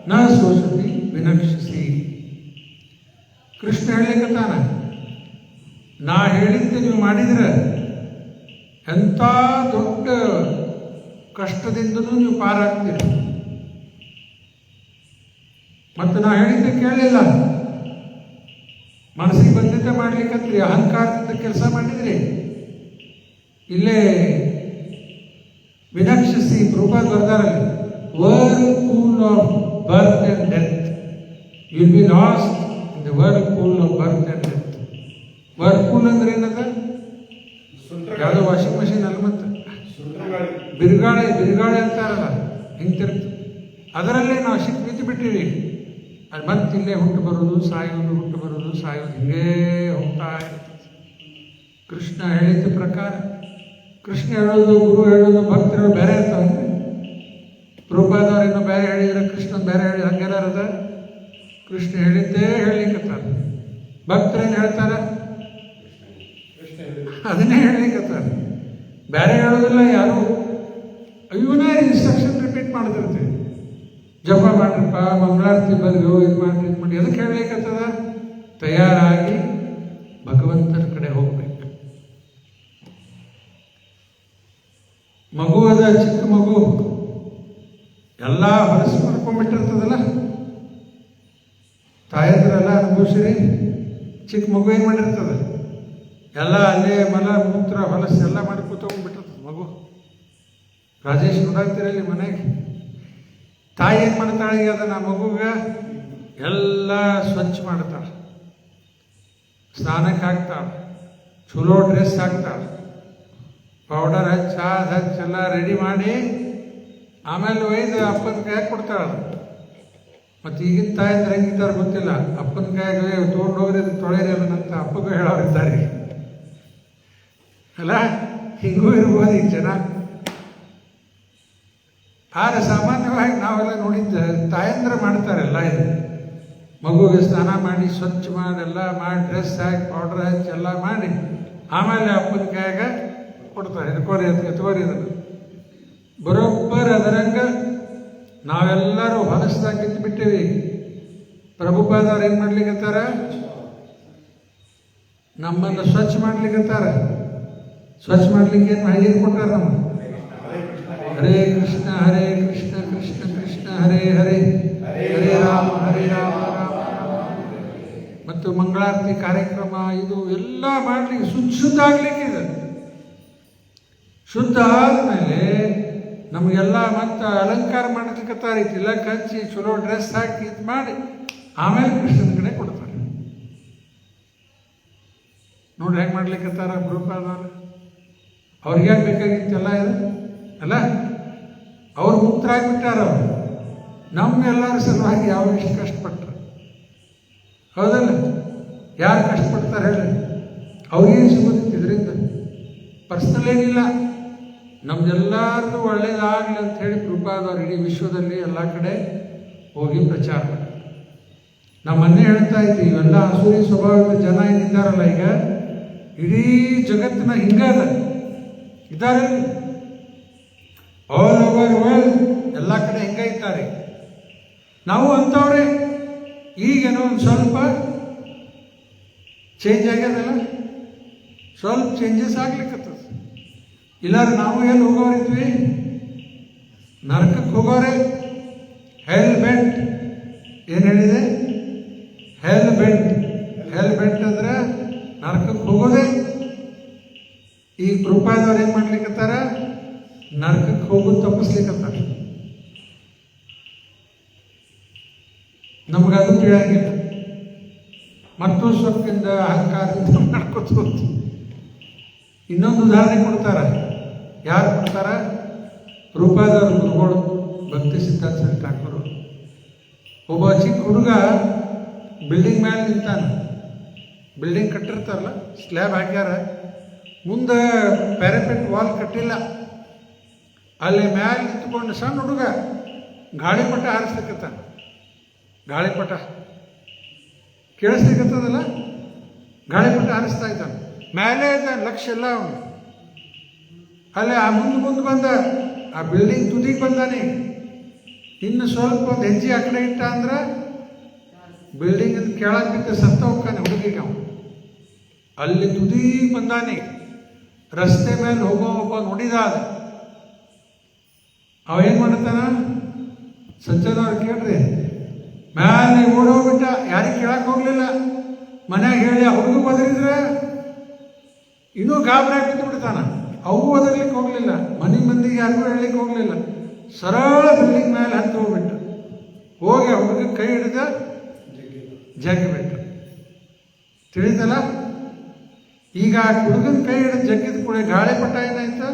ನ ಶೋಷತಿ ವಿನಕ್ಷಸಿ. ಕೃಷ್ಣ ಹೇಳಲಿಕ್ಕತ್ತಾನ, ನಾ ಹೇಳಿದ್ದೆ ನೀವು ಮಾಡಿದ್ರೆ ಎಂಥ ದೊಡ್ಡ ಕಷ್ಟದಿಂದಲೂ ನೀವು ಪಾರಾಗ್ತೀರಿ. ಮತ್ತು ನಾ ಹೇಳಿದ್ದೆ ಕೇಳಲಿಲ್ಲ, ಮನಸ್ಸಿಗೆ ಬಂದಿದ್ದೆ ಮಾಡ್ಲಿಕ್ಕಂತ್ರಿ, ಅಹಂಕಾರದಿಂದ ಕೆಲಸ ಮಾಡಿದ್ರಿ. ಇಲ್ಲೇ ವಿನಕ್ಷಸಿ ಪ್ರಭುಪಾದ ಬರ್ದಾರಲ್ಲಿ, whirlpool of birth and death, you will be lost in the whirlpool of birth and death. Whirlpool ಅಂದ್ರೆ ಏನದ? ಯಾವುದೋ ವಾಷಿಂಗ್ ಮಷೀನ್ ಅಲ್ಲ, ಮತ್ತೆ ಬಿರುಗಾಳಿ ಅಂತಾರಲ್ಲ, ಹಿಂತಿರ್ತು. ಅದರಲ್ಲೇ ನಾವು ಬಿದ್ದು ಬಿಟ್ಟಿವಿ. ಅದು ಮತ್ತೆ ಇಲ್ಲೇ ಹುಟ್ಟು ಬರೋದು ಸಾಯೋದು, ಹುಟ್ಟು ಬರೋದು ಸಾಯೋದು, ಹಿಂಗೇ ಹೋಗ್ತಾ ಇರ್ತದೆ. ಕೃಷ್ಣ ಹೇಳಿದ ಪ್ರಕಾರ, ಕೃಷ್ಣ ಹೇಳೋದು, ಗುರು ಹೇಳೋದು, ಭಕ್ತರು ಬೇರೆ ಇರ್ತಾವೆ. ಪ್ರಭುಪಾದವ್ರೇನೋ ಬೇರೆ ಹೇಳಿದ್ರೆ, ಕೃಷ್ಣ ಬೇರೆ ಹೇಳಿ, ಹಂಗೆಲ್ಲಾರದ? ಕೃಷ್ಣ ಹೇಳಿದ್ದೇ ಹೇಳಿಕತ್ತಾರ. ಭಕ್ತರೇನು ಹೇಳ್ತಾರ? ಅದನ್ನೇ ಹೇಳಿಕತ್ತಾರ, ಬೇರೆ ಹೇಳೋದಿಲ್ಲ ಯಾರು. ಇವನೇ ಇನ್ಸ್ಟ್ರಕ್ಷನ್ ರಿಪೀಟ್ ಮಾಡ್ತಿರ್ತೀವಿ. ಜಪ ಮಾಡ್ರಪ್ಪ, ಮಂಗಳಾರತಿ ಬರೆದು ಇದು ಮಾಡ್ರಿ, ಇದು ಮಾಡಿ. ಅದಕ್ಕೆ ಹೇಳಲಿಕ್ಕತ್ತದ, ತಯಾರಾಗಿ ಭಗವಂತನ ಕಡೆ ಹೋಗ್ಬೇಕು. ಮಗು ಅದ, ಚಿಕ್ಕ ಮಗು, ಎಲ್ಲ ಹೊಲಸು ಮಾಡ್ಕೊಂಡ್ಬಿಟ್ಟಿರ್ತದಲ್ಲ. ತಾಯಂದ್ರೆಲ್ಲ ಅನುಭವಿಸಿರಿ. ಚಿಕ್ಕ ಮಗು ಏನು ಮಾಡಿರ್ತದ? ಎಲ್ಲ ಅಲ್ಲೇ ಮಲ ಮೂತ್ರ ಹೊಲಸು ಎಲ್ಲ ಮಾಡಿ ಕೂತ್ಕೊಂಡ್ಬಿಟ್ಟಿರ್ತದೆ ಮಗು. ರಾಜೇಶ್ ನೋಡಾಕ್ತಿರಲ್ಲಿ ಮನೆಗೆ ತಾಯಿ ಏನು ಮಾಡ್ತಾಳೆ? ಈಗ ಅದನ್ನ ಮಗುಗೆ ಎಲ್ಲ ಸ್ವಚ್ಛ ಮಾಡ್ತಾಳೆ, ಸ್ನಾನಕ್ಕೆ ಹಾಕ್ತಾಳೆ, ಚಲೋ ಡ್ರೆಸ್ ಹಾಕ್ತಾಳೆ, ಪೌಡರ್ ಹಚ್ಚಿ ಚಾದ್ ಹಚ್ಚಿ ಎಲ್ಲ ರೆಡಿ ಮಾಡಿ ಆಮೇಲೆ ಒಯ್ದು ಅಪ್ಪನ ಕೈಯಾಗ ಕೊಡ್ತಾಳೆ. ಮತ್ತು ಈಗಿನ ತಾಯಂದ್ರೆ ಹೆಂಗಿದ್ದಾರೆ ಗೊತ್ತಿಲ್ಲ, ಅಪ್ಪನ ಕೈಯಾಗ ತೊಗೊಂಡು ಹೋಗ್ರಿ ತೊಳೆರಿ ಅದನ್ನಂತ ಅಪ್ಪಗೂ ಹೇಳೋರಿದ್ದಾರೆ ಅಲ್ಲ. ಹಿಂಗೂ ಇರ್ಬೋದು ಈಗ ಜನ. ಆದ್ರೆ ಸಾಮಾನ್ಯವಾಗಿ ನಾವೆಲ್ಲ ನೋಡಿದ್ದ ತಾಯಂದ್ರೆ ಮಾಡ್ತಾರೆಲ್ಲ ಇದು. ಮಗುವಿಗೆ ಸ್ನಾನ ಮಾಡಿ ಸ್ವಚ್ಛ ಮಾಡಿ ಎಲ್ಲ ಮಾಡಿ ಡ್ರೆಸ್ ಹಾಕಿ ಪೌಡರ್ ಹಚ್ಚಿ ಎಲ್ಲ ಮಾಡಿ ಆಮೇಲೆ ಅಪ್ಪನ ಕೈಯಾಗ ಕೊಡ್ತಾರೆ. ಎತ್ಕೋರಿ ಎತ್ಕೋರಿ ಅದನ್ನು. ಬರೋಬ್ಬರ ಅದರಂಗ ನಾವೆಲ್ಲರೂ ಹೊಲಸ್ದಾಗ ಕಿತ್ತು ಬಿಟ್ಟಿವಿ. ಪ್ರಭುಪಾದವ್ರು ಏನು ಮಾಡ್ಲಿಕ್ಕತ್ತಾರ? ನಮ್ಮನ್ನು ಸ್ವಚ್ಛ ಮಾಡ್ಲಿಕ್ಕತ್ತಾರ. ಸ್ವಚ್ಛ ಮಾಡ್ಲಿಕ್ಕೆ ಏನು ಕೊಟ್ಟಾರ? ನಮ್ಮ ಹರೇ ಕೃಷ್ಣ ಕೃಷ್ಣ ಕೃಷ್ಣ ಹರೇ ಹರೇ, ಹರೇ ರಾಮ ರಾಮ ರಾಮ. ಮತ್ತು ಮಂಗಳಾರತಿ ಕಾರ್ಯಕ್ರಮ ಇದು ಎಲ್ಲ ಮಾಡ್ಲಿಕ್ಕೆ ಶುದ್ಧ ಆಗ್ಲಿಕ್ಕೆ ಇದೆ. ಶುದ್ಧ ಆದಮೇಲೆ ನಮಗೆಲ್ಲ ಮತ್ತೆ ಅಲಂಕಾರ ಮಾಡಲಿಕ್ಕತ್ತಾರ. ತಿಲಕ್ ಹಚ್ಚಿ ಚಲೋ ಡ್ರೆಸ್ ಹಾಕಿ ಇದು ಮಾಡಿ ಆಮೇಲೆ ಕೃಷ್ಣನ ಕಡೆ ಕೊಡ್ತಾರೆ. ನೋಡ್ರಿ ಹೆಂಗೆ ಮಾಡ್ಲಿಕ್ಕತ್ತಾರ ಪ್ರಭುಪಾದವ್ರು. ಅವ್ರಿಗೆ ಯಾಕೆ ಬೇಕಾಗಿತ್ತೆಲ್ಲ ಇದು ಅಲ್ಲ? ಅವ್ರು ಮುಕ್ತರಾಗ್ಬಿಟ್ಟಾರ. ಅವರು ನಮ್ಮೆಲ್ಲರ ಸಲುವಾಗಿ ಯಾವ ಎಷ್ಟು ಕಷ್ಟಪಟ್ಟರು, ಹೌದಲ್ಲ? ಯಾರು ಕಷ್ಟಪಡ್ತಾರೆ ಹೇಳಿ? ಅವ್ರಿಗೇನು ಸಿಗೋದಿತ್ತು ಇದರಿಂದ? ಪರ್ಸ್ನಲ್ ಏನಿಲ್ಲ, ನಮ್ದೆಲ್ಲರಿಗೂ ಒಳ್ಳೇದಾಗಲಿ ಅಂತ ಹೇಳಿ ಪ್ರಭುಪಾದವ್ರು ಇಡೀ ವಿಶ್ವದಲ್ಲಿ ಎಲ್ಲ ಕಡೆ ಹೋಗಿ ಪ್ರಚಾರ ಮಾಡಿ. ನಾವು ಮೊನ್ನೆ ಹೇಳ್ತಾ ಇದ್ದೀವಿ, ಇವೆಲ್ಲ ಅಸೂರಿ ಸ್ವಭಾವದ ಜನ ಏನಿದ್ದಾರಲ್ಲ ಈಗ ಇಡೀ ಜಗತ್ತಿನ ಹಿಂಗಾದ ಇದ್ದಾರೆ. ಆಲ್ ಓವರ್ ವರ್ಲ್ಡ್ ಎಲ್ಲ ಕಡೆ ಹಿಂಗೆ ಇದ್ದಾರೆ. ನಾವು ಅಂಥವ್ರೆ. ಈಗೇನೋ ಒಂದು ಸ್ವಲ್ಪ ಚೇಂಜ್ ಆಗ್ಯದಲ್ಲ, ಸ್ವಲ್ಪ ಚೇಂಜಸ್ ಆಗ್ಲಿಕ್ಕತ್ತದ. ಇಲ್ಲಾರ ನಾವು ಎಲ್ಲಿ ಹೋಗೋರಿದ್ವಿ? ನರಕಕ್ಕೆ ಹೋಗೋರೆ. ಹೆಲ್ ಬೆಂಟ್ ಏನು ಹೇಳಿದೆ? ಹೆಲ್ ಬೆಂಟ್. ಹೆಲ್ ಬೆಂಟ್ ಅಂದ್ರೆ ನರಕಕ್ಕೆ ಹೋಗೋದೆ. ಈ ಪ್ರಭುಪಾದವ್ರು ಏನು ಮಾಡ್ಲಿಕ್ಕತ್ತಾರ? ನರಕಕ್ಕೆ ಹೋಗೋದು ತಪ್ಪಿಸ್ಲಿಕ್ಕತ್ತಾರ. ನಮಗದು ತಿಳಿಯಂಗಿಲ್ಲ. ಮತ್ತೂ ಸೊಕ್ಕಿಂದ ಅಹಂಕಾರದಿಂದ ಮಾಡ್ಕೊತ ಹೋಗ್ತೀವಿ. ಇನ್ನೊಂದು ಉದಾಹರಣೆ ಕೊಡ್ತಾರ. ಯಾರು ಕೊಡ್ತಾರ? ಪ್ರಭುಪಾದವ್ರ ಗುರುಗಳು ಭಕ್ತಿ ಸಿದ್ಧಾಂತ ಸರಿ ಠಾಕೂರು. ಒಬ್ಬ ಚಿಕ್ಕ ಹುಡುಗ ಬಿಲ್ಡಿಂಗ್ ಮೇಲೆ ನಿಂತಾನೆ. ಬಿಲ್ಡಿಂಗ್ ಕಟ್ಟಿರ್ತಾರಲ್ಲ, ಸ್ಲ್ಯಾಬ್ ಹಾಕ್ಯಾರ, ಮುಂದೆ ಪ್ಯಾರಾಪೆಟ್ ವಾಲ್ ಕಟ್ಟಿಲ್ಲ. ಅಲ್ಲಿ ಮ್ಯಾಲೆ ನಿಂತ್ಕೊಂಡು ಸಣ್ಣ ಹುಡುಗ ಗಾಳಿಪಟ ಹಾರಿಸ್ಲಿಕ್ಕತ್ತಾನ. ಗಾಳಿಪಟ ಕೇಳಿಸ್ಲಿಕ್ಕತ್ತದಲ್ಲ, ಗಾಳಿಪಟ ಹಾರಿಸ್ತಾ ಇದ್ದಾನೆ. ಮೇಲೆ ಇದ್ದಾನೆ, ಲಕ್ಷ ಎಲ್ಲ ಅವನು. ಅಲ್ಲೇ ಆ ಮುಂದೆ ಬಂದ ಆ ಬಿಲ್ಡಿಂಗ್ ತುದಿಗೆ ಬಂದಾನೆ. ಇನ್ನು ಸ್ವಲ್ಪ ಒಂದು ಹೆಜ್ಜೆ ಆ ಕಡೆ ಇಟ್ಟ ಅಂದ್ರೆ ಬಿಲ್ಡಿಂಗ್ ಕೆಳಗೆ ಬಿದ್ದು ಸತ್ತ ಹೋಗ್ತಾನೆ ಹುಡುಗಿಗೆ. ಅವನು ಅಲ್ಲಿ ತುದಿಗೆ ಬಂದಾನೆ. ರಸ್ತೆ ಮೇಲೆ ಹೋಗೋ ಒಬ್ಬ ನೋಡಿದ. ಅವ ಏನು ಮಾಡ್ತಾನ? ಸಜ್ಜನವ್ರು ಕೇಳ್ರಿ, ಮ್ಯಾಲೆ ಓಡೋಗ್ಬಿಟ್ಟ. ಯಾರಿಗೆ ಕೇಳಕ್ಕೆ ಹೋಗ್ಲಿಲ್ಲ. ಮನ್ಯಾಗ ಹೇಳಿ ಆ ಹುಡುಗ ಬದರಿದ್ರೆ ಇನ್ನೂ ಗಾಬರಿಯಾಗಿ ಬಿದ್ದು ಬಿಡ್ತಾನ. ಅವು ಓದರ್ಲಿಕ್ಕೆ ಹೋಗ್ಲಿಲ್ಲ. ಮಂದಿಗೆ ಯಾರಿಗೂ ಹೇಳಲಿಕ್ಕೆ ಹೋಗ್ಲಿಲ್ಲ. ಸರಳ ಬಿಲ್ಡಿಂಗ್ ಮೇಲೆ ಹತ್ತಿ ಹೋಗ್ಬಿಟ್ಟು ಹೋಗಿ ಆ ಹುಡುಗ ಕೈ ಹಿಡಿದ ಜಗ್ಗಿಬಿಟ್ಟು. ತಿಳಿದಲ್ಲ? ಈಗ ಆ ಹುಡುಗನ ಕೈ ಹಿಡಿದು ಜಗ್ಗಿದ ಕೂಡ ಗಾಳಿಪಟ ಏನಾಯ್ತು?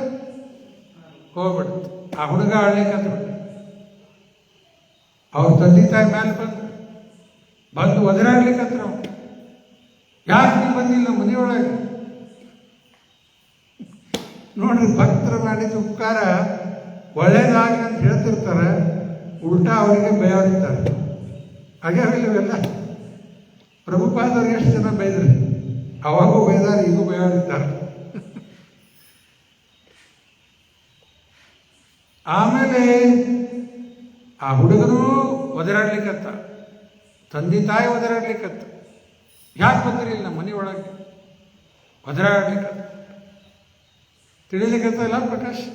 ಹೋಗ್ಬಿಡ್ತು. ಆ ಹುಡುಗ ಆಳ್ಲಿಕ್ಕೆ ಬಿಟ್ಟು ಅವ್ರ ತಂದೆ ತಾಯಿ ಮೇಲೆ ಬಂದು ಒದರಾಡ್ಲಿಕ್ಕತ್ರ. ಯಾಕೆ ನೀವು ಬಂದಿಲ್ಲ ಮನೆಯೊಳಗೆ? ನೋಡ್ರಿ, ಭಕ್ತರು ಮಾಡಿದ ಉಪಕಾರ ಒಳ್ಳೇದಾಗಲಿ ಅಂತ ಹೇಳ್ತಿರ್ತಾರೆ, ಉಲ್ಟಾ ಅವರಿಗೆ ಬೈಯೋರಿರ್ತಾರೆ. ಆಗ್ಯಾವಿಲ್ಲವೆಲ್ಲ. ಪ್ರಭುಪಾದವ್ರಿಗೆ ಎಷ್ಟು ಜನ ಬೈದ್ರಿ? ಅವಾಗೂ ಬೈದಾರೆ, ಈಗೂ ಬೈಯೋರಿದ್ದಾರೆ. ಆಮೇಲೆ ಆ ಹುಡುಗನು ಒದರಾಡ್ಲಿಕ್ಕತ್ತ, ತಂದೆ ತಾಯಿ ಒದರಾಡ್ಲಿಕ್ಕತ್ತ. ಯಾಕೆ ಬಂದಿರಲಿಲ್ಲ ನಮ್ಮ ಮನೆಯೊಳಗೆ? ಒದರಾಡ್ಲಿಕ್ಕತ್ತ. ತಿಳಿಲಿಕ್ಕತ್ತಲ್ಲ ಪ್ರಕಾಶ್?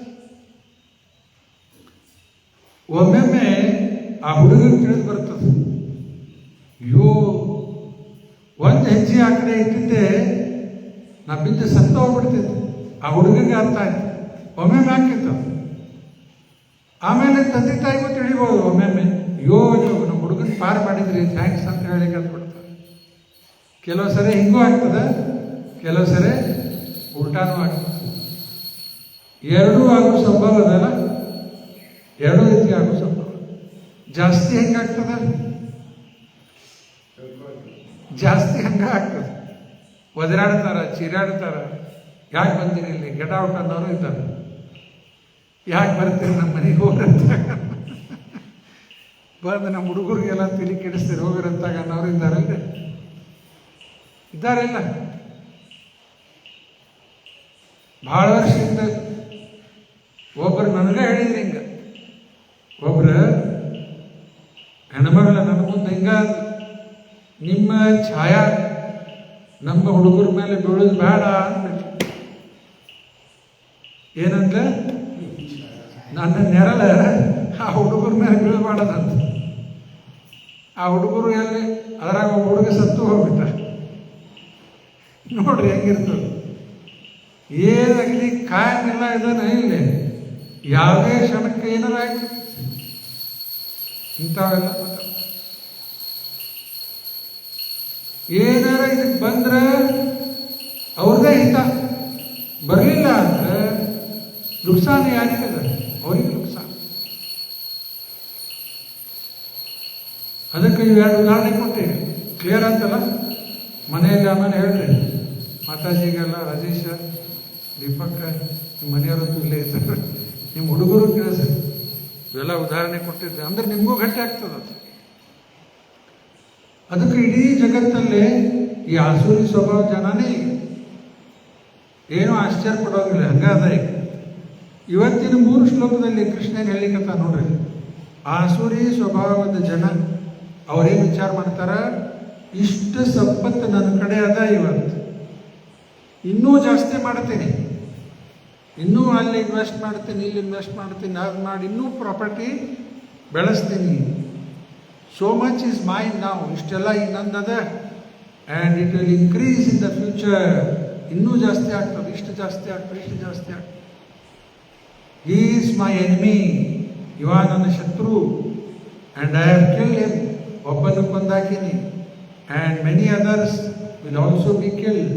ಒಮ್ಮೊಮ್ಮೆ ಆ ಹುಡುಗನಿಗೆ ತಿಳಿದು ಬರ್ತದೆ, ಅಯ್ಯೋ ಒಂದು ಹೆಜ್ಜೆ ಆ ಕಡೆ ಇಟ್ಟಿದ್ದೆ ನಾ ಬಿದ್ದು ಸತ್ತ ಹೋಗ್ಬಿಡ್ತಿದ್ದೆ. ಆ ಹುಡುಗನಿಗೆ ಅರ್ಥ ಆಯ್ತು. ಒಮ್ಮೊಮ್ಮೆ ಹಾಕಿತ್ತು. ಆಮೇಲೆ ತಂದೆ ತಾಯಿಗೂ ತಿಳಿಬೋದು. ಒಮ್ಮೊಮ್ಮೆ ಅಯ್ಯೋ ನೀವು ನಮ್ಮ ಹುಡುಗನ ಪಾರು ಮಾಡಿದ್ರಿ, ಥ್ಯಾಂಕ್ಸ್ ಅಂತ ಹೇಳಿ ಕಲ್ತ್ಬಿಡ್ತಾರೆ. ಕೆಲವು ಸರಿ ಹಿಂಗೂ ಆಗ್ತದೆ, ಕೆಲವು ಸರಿ ಉಲ್ಟಾನೂ ಆಗ್ತದೆ. ಎರಡೂ ಆಗೋ ಸಂಭವ ಅದಲ್ಲ. ಎರಡೂ ರೀತಿ ಆಗೋ ಸಂಭವ. ಜಾಸ್ತಿ ಹೆಂಗಾಗ್ತದೆ? ಜಾಸ್ತಿ ಹಂಗ ಆಗ್ತದೆ. ಒದರಾಡ್ತಾರ, ಚೀರಾಡ್ತಾರ. ಯಾಕೆ ಬಂದಿರಿ ಇಲ್ಲಿ? ಗೆಟ್ ಔಟ್ ಅನ್ನೋರು ಇದ್ದಾರೆ. ಯಾಕೆ ಬರ್ತೀರಿ ನಮ್ಮ ಮನೆಗೆ ಹೋಗ್ರಂತ ಬಂದು ನಮ್ಮ ಹುಡುಗರಿಗೆಲ್ಲ ತಿಳಿ ಕೆಡಿಸ್ತೀರಿ ಹೋಗಿರಂತಾಗ ಅನ್ನೋರು ಇದ್ದಾರಲ್ರಿ? ಇದ್ದಾರಿಲ್ಲ? ಭಾಳ ವರ್ಷದಿಂದ ಒಬ್ಬರು ನನಗೆ ಹೇಳಿದ್ರಿ ಹಿಂಗ. ಒಬ್ರು ಹೆಣ್ಮಗಳ ನನ್ನ ಮುಂದೆ ಹಿಂಗ, ನಿಮ್ಮ ಛಾಯಾ ನಮ್ಮ ಹುಡುಗರ ಮೇಲೆ ಬೀಳೋದು ಬೇಡ ಅಂತ. ಏನಂತ? ನನ್ನ ನೆರಳ ಆ ಹುಡುಗರ ಮೇಲೆ ಬೀಳಬಾರ್ದಂತ. ಆ ಹುಡುಗರು ಎಲ್ಲಿ? ಅದರಾಗ ಒಬ್ಬ ಹುಡುಗ ಸತ್ತು ಹೋಗ್ಬಿಟ್ಟ. ನೋಡ್ರಿ ಹೆಂಗಿರ್ತದೆ. ಏನಾಗಲಿ ಕಾಯನೆಲ್ಲ ಇದಾನೆ ಇಲ್ಲಿ. ಯಾವುದೇ ಕ್ಷಣಕ್ಕೆ ಏನಾರ ಇಂಥವೆಲ್ಲ ಏನಾರ ಇದಕ್ಕೆ ಬಂದ್ರೆ ಅವ್ರದೇ ಹಿತ. ಬರಲಿಲ್ಲ ಅಂದ್ರೆ ನುಕ್ಸಾನ ಯಾರಿಗದ? ಅವ್ರಿಗೆ ನುಕ್ಸಾನ. ಅದಕ್ಕೆ ಇವೆರಡು ಉದಾಹರಣೆ ಕೊಟ್ಟಿರಿ. ಕ್ಲಿಯರ್ ಅಂತಲ್ಲ? ಮನೆಯಲ್ಲಿ ಆಮೇಲೆ ಹೇಳ್ರಿ ಮಾತಾಜಿಗೆಲ್ಲ, ರಾಜೇಶ, ದೀಪಕ್ಕ, ನಿಮ್ಮ ಮನೆಯವರಂತೂ ಇಲ್ಲೇ ಇದ್ದಾರೆ, ನಿಮ್ಮ ಹುಡುಗರು ಕೆಲಸ ಇವೆಲ್ಲ ಉದಾಹರಣೆ ಕೊಟ್ಟಿದ್ದೆ ಅಂದ್ರೆ ನಿಮಗೂ ಗಟ್ಟಿ ಆಗ್ತದೆ ಅದು. ಅದಕ್ಕೆ ಇಡೀ ಜಗತ್ತಲ್ಲೇ ಈ ಆಸುರಿ ಸ್ವಭಾವ ಜನನೇ ಈಗ ಏನೂ ಆಶ್ಚರ್ಯ ಪಡೋದಿಲ್ಲ. ಹಂಗಾದ ಈಗ ಇವತ್ತಿನ 3 ಶ್ಲೋಕದಲ್ಲಿ ಕೃಷ್ಣನ್ ಹೇಳಿಕತ್ತ ನೋಡ್ರಿ. ಆಸುರಿ ಸ್ವಭಾವದ ಜನ ಅವ್ರೇನು ವಿಚಾರ ಮಾಡ್ತಾರ? ಇಷ್ಟು ಸಂಪತ್ತು ನನ್ನ ಕಡೆ ಅದ, ಇವತ್ತು ಇನ್ನೂ ಜಾಸ್ತಿ ಮಾಡ್ತೀನಿ, ಇನ್ನೂ ಅಲ್ಲಿ ಇನ್ವೆಸ್ಟ್ ಮಾಡ್ತೀನಿ, ಇಲ್ಲಿ ಇನ್ವೆಸ್ಟ್ ಮಾಡ್ತೀನಿ, ಅದು ಮಾಡಿ ಇನ್ನೂ ಪ್ರಾಪರ್ಟಿ ಬೆಳೆಸ್ತೀನಿ. ಸೋ ಮಚ್ ಈಸ್ ಮೈನ್ ನಾವು, ಇಷ್ಟೆಲ್ಲ ಈಗ ನಂದದ, and it will increase in the future. ಇನ್ನೂ ಜಾಸ್ತಿ ಆಗ್ತದೆ, ಇಷ್ಟು ಜಾಸ್ತಿ ಆಗ್ತದೆ, ಇಷ್ಟು ಜಾಸ್ತಿ ಆಗ್ತದೆ. ಹೀ ಈಸ್ ಮೈ ಎನಿಮಿ, ಇವ ನನ್ನ ಶತ್ರು, and I have killed him, ಒಬ್ಬನ ಕೊಂದಾಕಿನಿ, and many others will also be killed,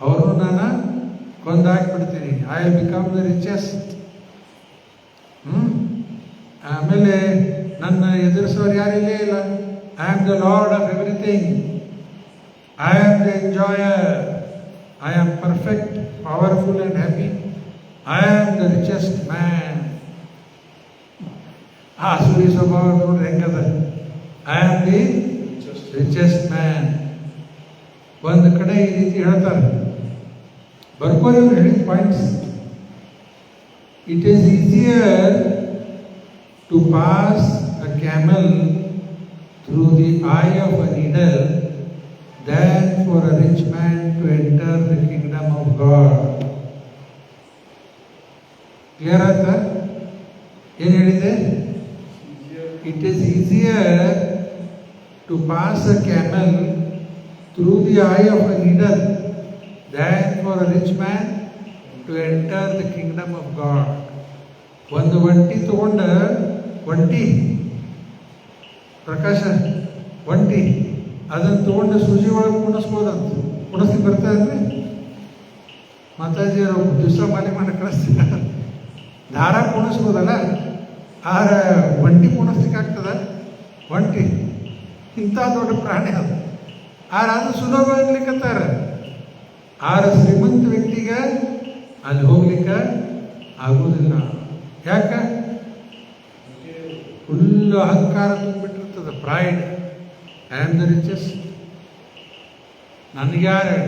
ಅವರು ನಾನು ಕೊಂದಾಕಿಬಿಡ್ತೀನಿ. I will become the richest. ಆಮೇಲೆ ನನ್ನ ಎದುರಿಸೋರು ಯಾರಿಲ್ಲೇ ಇಲ್ಲ. I am the lord of everything, I am the enjoyer, I am perfect, powerful and happy, I am the richest man. ಆ ಸುರಿ ಸ್ವಭಾವ ನೋಡ್ರಿ ಹೆಂಗದ. I am the richest man. ಒಂದು ಕಡೆ ಈ ರೀತಿ ಹೇಳ್ತಾರೆ, ಬರ್ಕೋರಿ ಅವ್ರು ಹೇಳಿದ points. It is easier to pass a camel through the eye of a needle than for a rich man to enter the kingdom of God. Clear ಆಯ್ತಾ? ಏನು ಹೇಳಿದೆ? It is easier to pass a camel through the eye of a needle than for a rich man to enter the kingdom of God. ಒಂದು ಒಂಟಿ ತಗೊಂಡ ಒಂಟಿ ಪ್ರಕಾಶ ಒಂಟಿ ಅದನ್ನು ತಗೊಂಡು ಸೂಜಿ ಒಳಗೆ ಕುಣಿಸ್ಬೋದಂತ ಕುಣಿಸ್ಲಿಕ್ಕೆ ಬರ್ತಾ ಇದ್ರಿ ಮಾತಾಜಿಯವರು ದಿವಸ ಮಾಲಿ ಮಾಡಿ ಕಳಿಸ್ತಾರೆ ದಾರ ಕುಣಿಸ್ಬೋದಲ್ಲ ಆರ ಒಂಟಿ ಕುಣಿಸ್ಲಿಕ್ಕೆ ಆಗ್ತದ ಒಂಟಿ ಇಂಥ ದೊಡ್ಡ ಪ್ರಾಣಿ ಅದು ಅದು ಸುಲಭ ಆಗ್ಲಿಕ್ಕತ್ತಾರ ಶ್ರೀಮಂತ ವ್ಯಕ್ತಿಗೆ ಅಲ್ಲಿ ಹೋಗ್ಲಿಕ್ಕೆ ಆಗುವುದಿಲ್ಲ ಯಾಕೆ ಫುಲ್ ಅಹಂಕಾರ ತುಂಬಿಟ್ಟಿರ್ತದೆ pride I am the richest ನನಗೆ ಯಾರು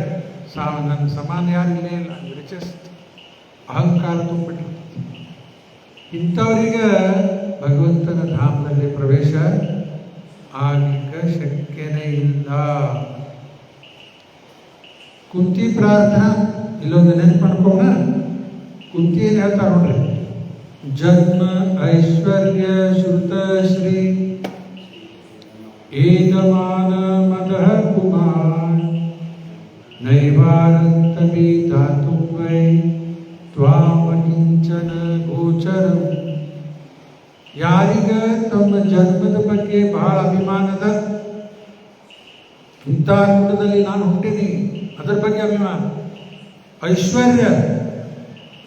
ನನ್ನ ಸಮಾನ ಯಾರು ಇಲ್ಲೇ ಇಲ್ಲ ರಿಚೆಸ್ಟ್ ಅಹಂಕಾರ ತುಂಬಿಟ್ಟಿರ್ತದೆ ಇಂಥವರಿಗೆ ಭಗವಂತನ ಧಾಮದಲ್ಲಿ ಪ್ರವೇಶ ಆಗಲಿಕ್ಕೆ ಶಕ್ಯನೇ ಇಲ್ಲ. ಕುಂತಿ ಪ್ರಾರ್ಥನಾ ಇಲ್ಲೊಂದು ನೆನಪು ಮಾಡ್ಕೋಣ. ಕುಂತಿ ಏನು ಹೇಳ್ತಾರೆ ನೋಡ್ರಿ, ಜನ್ಮ ಐಶ್ವರ್ಯ ಶ್ರುತ ಶ್ರೀ ಏಕಮಾನ ಮದಃ ಕುಮಾರ್ ನೈವಾರಂತಮಿ ಧಾತು ವೈ ತ್ವಾಮ ಕಿಂಚನ ಗೋಚರಂ. ಯಾರಿಗ ತಮ್ಮ ಜನ್ಮದ ಬಗ್ಗೆ ಬಹಳ ಅಭಿಮಾನದ, ಇಂಥ ಕುಟದಲ್ಲಿ ನಾನು ಹುಟ್ಟಿನಿ ಅದರ ಬಗ್ಗೆ ಅಭಿಮಾನ, ಐಶ್ವರ್ಯ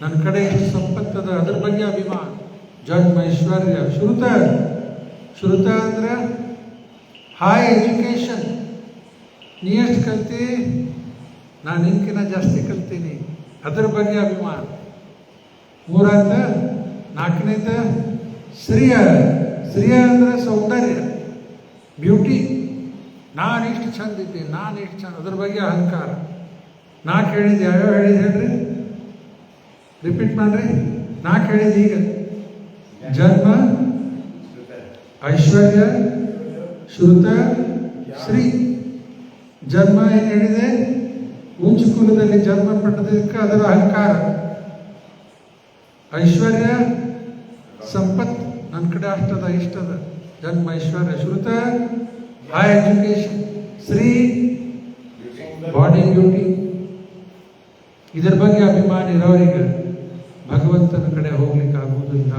ನನ್ನ ಕಡೆ ಎಷ್ಟು ಸಂಪತ್ತದ ಅದ್ರ ಬಗ್ಗೆ ಅಭಿಮಾನ, ಜನ್ಮ ಐಶ್ವರ್ಯ. ಶ್ರುತ ಅಂದ್ರೆ ಹೈ ಎಜುಕೇಶನ್, ನೀ ಎಷ್ಟು ಕಲ್ತಿ ನಾನು ನಿನ್ಕಿನ್ನ ಜಾಸ್ತಿ ಕಲ್ತೀನಿ ಅದ್ರ ಬಗ್ಗೆ ಅಭಿಮಾನ. ಮೂರಾದ ನಾಲ್ಕನೇದ ಶ್ರೀಯ ಅಂದ್ರೆ ಸೌಂದರ್ಯ, ಬ್ಯೂಟಿ, ನಾನು ಇಷ್ಟು ಚಂದ ಇದ್ದೀನಿ, ನಾನು ಇಷ್ಟು ಚಂದ, ಅದ್ರ ಬಗ್ಗೆ ಅಹಂಕಾರ. ನಾಲ್ಕು ಹೇಳಿದ್ದು ಯಾವ್ಯಾವ ಹೇಳಿದ್ದು ಹೇಳ್ರಿ, ರಿಪೀಟ್ ಮಾಡ್ರಿ. ನಾಲ್ಕು ಹೇಳಿದ್ದು ಈಗ ಜನ್ಮ ಐಶ್ವರ್ಯ ಶ್ರುತ ಶ್ರೀ. ಜನ್ಮ ಏನು ಹೇಳಿದೆ, ಉಂಚು ಕುಲದಲ್ಲಿ ಜನ್ಮ ಪಟ್ಟದಕ್ಕೆ ಅದರ ಅಹಂಕಾರ. ಐಶ್ವರ್ಯ ಸಂಪತ್, ನನ್ನ ಕಡೆ ಅಷ್ಟದ ಇಷ್ಟದ, ಜನ್ಮ ಐಶ್ವರ್ಯ. ಶ್ರುತ ಹೈ ಎಜುಕೇಶನ್. ಶ್ರೀ ಬಾಡಿ ಬ್ಯೂಟಿ. ಇದರ ಬಗ್ಗೆ ಅಭಿಮಾನ ಇರೋರಿಗೆ ಭಗವಂತನ ಕಡೆ ಹೋಗ್ಲಿಕ್ಕೆ ಆಗುವುದಿಲ್ಲ.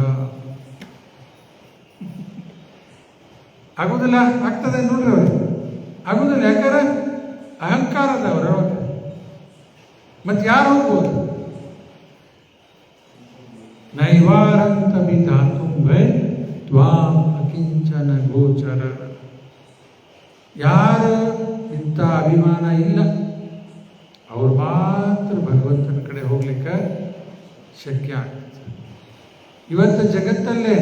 ಆಗ್ತದೆ ನೋಡ್ರಿ ಅವ್ರಿಗೆ ಆಗುದಿಲ್ಲ. ಯಾಕಂದ್ರೆ ಅಹಂಕಾರದ ಅವ್ರೊಳಗೆ. ಮತ್ತೆ ಯಾರು ಹೋಗ್ಬೋದು? ನೈವಾರಂತ ಧಾತು ವೈ ತ್ವಾಂ ಅಕಿಂಚನ ಗೋಚರ. ಯಾರು ಇಂಥ ಅಭಿಮಾನ ಇಲ್ಲ ಅವ್ರು ಮಾತ್ರ ಭಗವಂತನ ಕಡೆ ಹೋಗ್ಲಿಕ್ಕೆ ಶಕ್ಯ ಆಗ್ತದೆ. ಇವತ್ತು ಜಗತ್ತಲ್ಲೇ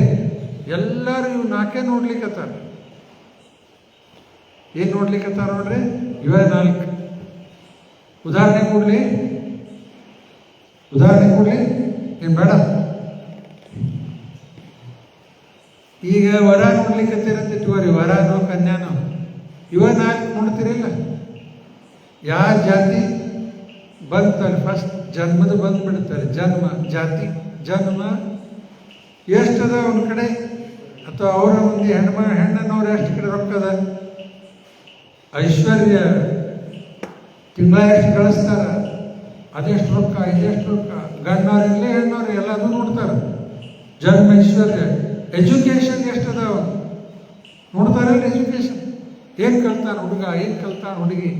ಎಲ್ಲರೂ ಇವು ನಾಲ್ಕೇ ನೋಡ್ಲಿಕ್ಕತ್ತಾರ. ಏನು ನೋಡ್ಲಿಕ್ಕತ್ತಾರ ನೋಡ್ರಿ, ಇವೇ ನಾಲ್ಕು. ಉದಾಹರಣೆ ಕೊಡ್ಲಿ ಏನು ಬೇಡ. ಈಗ ವರ ನೋಡ್ಲಿಕ್ಕತ್ತೀರಂತ ಇಟ್ಕೋರಿ, ವರನೋ ಕನ್ಯಾನೋ, ಇವ ನಾಲ್ಕು ನೋಡ್ತಿರಿಲ್ಲ. ಯಾವ ಜಾತಿ ಬಂತಾರೆ ಫಸ್ಟ್ ಜನ್ಮದ ಬಂದ್ಬಿಡ್ತಾರೆ. ಜನ್ಮ ಜಾತಿ, ಜನ್ಮ ಎಷ್ಟದ ಒಂದು ಕಡೆ, ಅಥವಾ ಅವರ ಮಂದಿ ಹೆಣ್ಣನವ್ರು ಎಷ್ಟು ಕಡೆ ರೊಕ್ಕದ. ಐಶ್ವರ್ಯ ತಿಂಗಳ ಎಷ್ಟು ಗಳಿಸ್ತಾರ, ಅದೆಷ್ಟು ರೊಕ್ಕ, ಇದೆಷ್ಟು ರೊಕ್ಕ. ಗಂಡವ್ರಿರಲಿ ಹೆಣ್ಣವ್ರು ಎಲ್ಲದೂ ನೋಡ್ತಾರೆ. ಜನ್ಮ ಐಶ್ವರ್ಯ. ಎಜುಕೇಶನ್ ಎಷ್ಟದ ನೋಡ್ತಾರಲ್ಲ. ಎಜುಕೇಶನ್ ಏನು ಕಲ್ತಾನೆ ಹುಡುಗ, ಏನು ಕಲ್ತಾನೆ ಹುಡುಗಿ.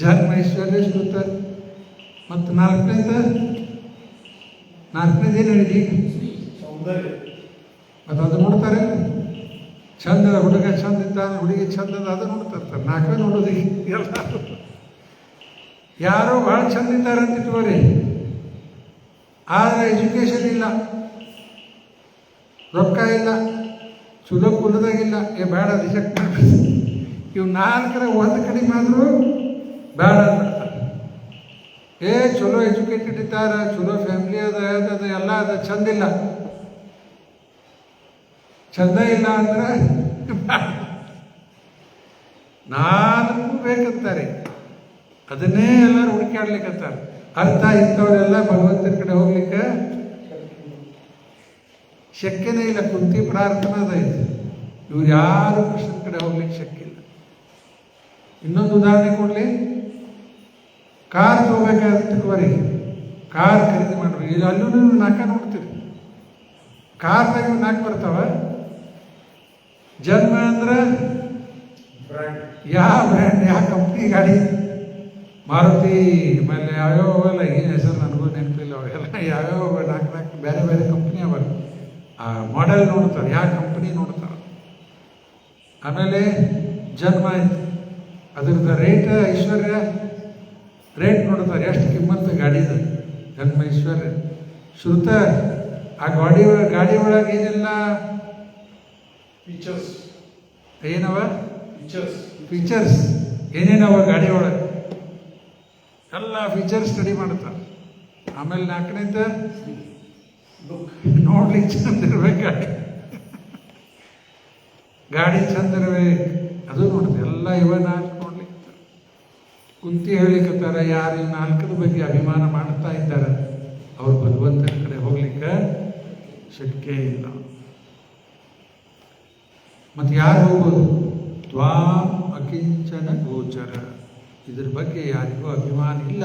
ಜನ್ಮ ಐಶ್ವರ್ಯ ಶ್ರುತ. ಮತ್ತು ನಾಲ್ಕನೇದು ಏನು ಹೇಳಿದಿ, ಮತ್ತು ಅದು ನೋಡ್ತಾರೆ. ಚಂದದ ಹುಡುಗ ಚಂದ ಇದ್ದಾನೆ, ಹುಡುಗಿ ಚಂದದ, ಅದು ನೋಡ್ತಿರ್ತಾರೆ. ನಾಲ್ಕೇ ನೋಡೋದು ಎಲ್ಲರೂ. ಯಾರೋ ಭಾಳ ಚಂದ ಇದ್ದಾರೆ ಅಂತ ಇಟ್ಕೋರಿ, ಆದರೆ ಎಜುಕೇಶನ್ ಇಲ್ಲ, ರೊಕ್ಕ ಇಲ್ಲ, ಚಲೋ ಕುಲದಾಗಿಲ್ಲ, ಬೇಡ ರಿಜೆಕ್ಟ್ ಮಾಡ್ಬಿಡ್ತಾರೆ. ಇವು ನಾಲ್ಕರ ಒಂದು ಕಡಿಮೆ ಆದರೂ ಬೇಡ ಅಂದ್ಬಿಡ್ತಾರೆ. ಚಲೋ ಎಜುಕೇಟೆಡ್ ಇದ್ದಾರ, ಚಲೋ ಫ್ಯಾಮಿಲಿ ಅದ ಎಲ್ಲ ಅದ, ಚಂದಿಲ್ಲ. ಚಂದ ಇಲ್ಲ ಅಂದ್ರೆ 4 ಬೇಕಂತಾರೆ. ಅದನ್ನೇ ಎಲ್ಲರೂ ಹುಡುಕಾಡ್ಲಿಕ್ಕಂತಾರೆ. ಅರ್ಥ ಇಂಥವರೆಲ್ಲ ಭಗವಂತನ ಕಡೆ ಹೋಗ್ಲಿಕ್ಕೆ ಶಕ್ಯನೇ ಇಲ್ಲ. ಕುಂತಿ ಪ್ರಾರ್ಥನಾ ಅದ ಇದು. ಇವ್ರು ಯಾರು ಕೃಷ್ಣನ ಕಡೆ ಹೋಗ್ಲಿಕ್ಕೆ ಶಕ್ಯ ಇಲ್ಲ. ಇನ್ನೊಂದು ಉದಾಹರಣೆ ಕೊಡ್ಲಿ. ಕಾರ್ ತಗೋಬೇಕಾದ್ರೆ ಕಾರ್ ಖರೀದಿ ಮಾಡ್ರಿ. ಇಲ್ಲಿ ಅಲ್ಲೂ ನೀವು 4 ನೋಡ್ತೀರಿ. ಕಾರ್ನಾಗ 4 ಬರ್ತಾವ. ಜನ್ಮ ಅಂದ್ರೆ ಯಾವ ಬ್ರ್ಯಾಂಡ್, ಯಾವ ಕಂಪ್ನಿ ಗಾಡಿ, ಮಾರುತಿ, ಆಮೇಲೆ ಯಾವ್ಯಾವ ಅವೆಲ್ಲ, ಏನು ಹೆಸರು ನನಗೂ ನೆನಪಿಲ್ಲ. ಅವೆಲ್ಲ ಯಾವ್ಯಾವ 4 ಬೇರೆ ಬೇರೆ ಕಂಪ್ನಿ ಅವ. ಆ ಮಾಡೆಲ್ ನೋಡ್ತಾರೆ, ಯಾವ ಕಂಪ್ನಿ ನೋಡ್ತಾರೆ. ಆಮೇಲೆ ಜನ್ಮ ಆಯ್ತು, ಅದ್ರದ್ದು ರೇಟ್, ಐಶ್ವರ್ಯ ರೇಟ್ ನೋಡ್ತಾರೆ, ಎಷ್ಟು ಕಿಮ್ಮತ್ತು ಗಾಡಿದು. ಜನ್ಮ, ಐಶ್ವರ್ಯ, ಶ್ರುತ. ಆ ಗಾಡಿ ಒಳಗೆ ಏನೆಲ್ಲ ಫೀಚರ್ಸ್ ಏನವ, ಫೀಚರ್ಸ್ ಏನೇನವ ಗಾಡಿ ಒಳಗೆ, ಎಲ್ಲ ಫೀಚರ್ಸ್ ಸ್ಟಡಿ ಮಾಡ್ತಾರೆ. ಆಮೇಲೆ 4ನೇದ ನೋಡ್ಲಿಕ್ಕೆ ಚಂದ ಇರ್ಬೇಕು ಗಾಡಿ ಚಂದ ಇರ್ಬೇಕು, ಅದು ನೋಡ್ತಾರೆ. ಎಲ್ಲ ಇವ 4 ನೋಡ್ಲಿಕ್ಕೆ. ಕುಂತಿ ಹೇಳಿಕತ್ತಾರ, ಯಾರು ಈ 4ರ ಬಗ್ಗೆ ಅಭಿಮಾನ ಮಾಡ್ತಾ ಇದ್ದಾರೆ ಅವ್ರು ಭಗವಂತನ ಕಡೆ ಹೋಗ್ಲಿಕ್ಕೆ ಶಕ್ಯ ಇಲ್ಲ. ಮತ್ತು ಯಾರು ಹೋಗೋದು? ತ್ವಾಂ ಅಕಿಂಚನ ಗೋಚರ. ಇದ್ರ ಬಗ್ಗೆ ಯಾರಿಗೂ ಅಭಿಮಾನ ಇಲ್ಲ,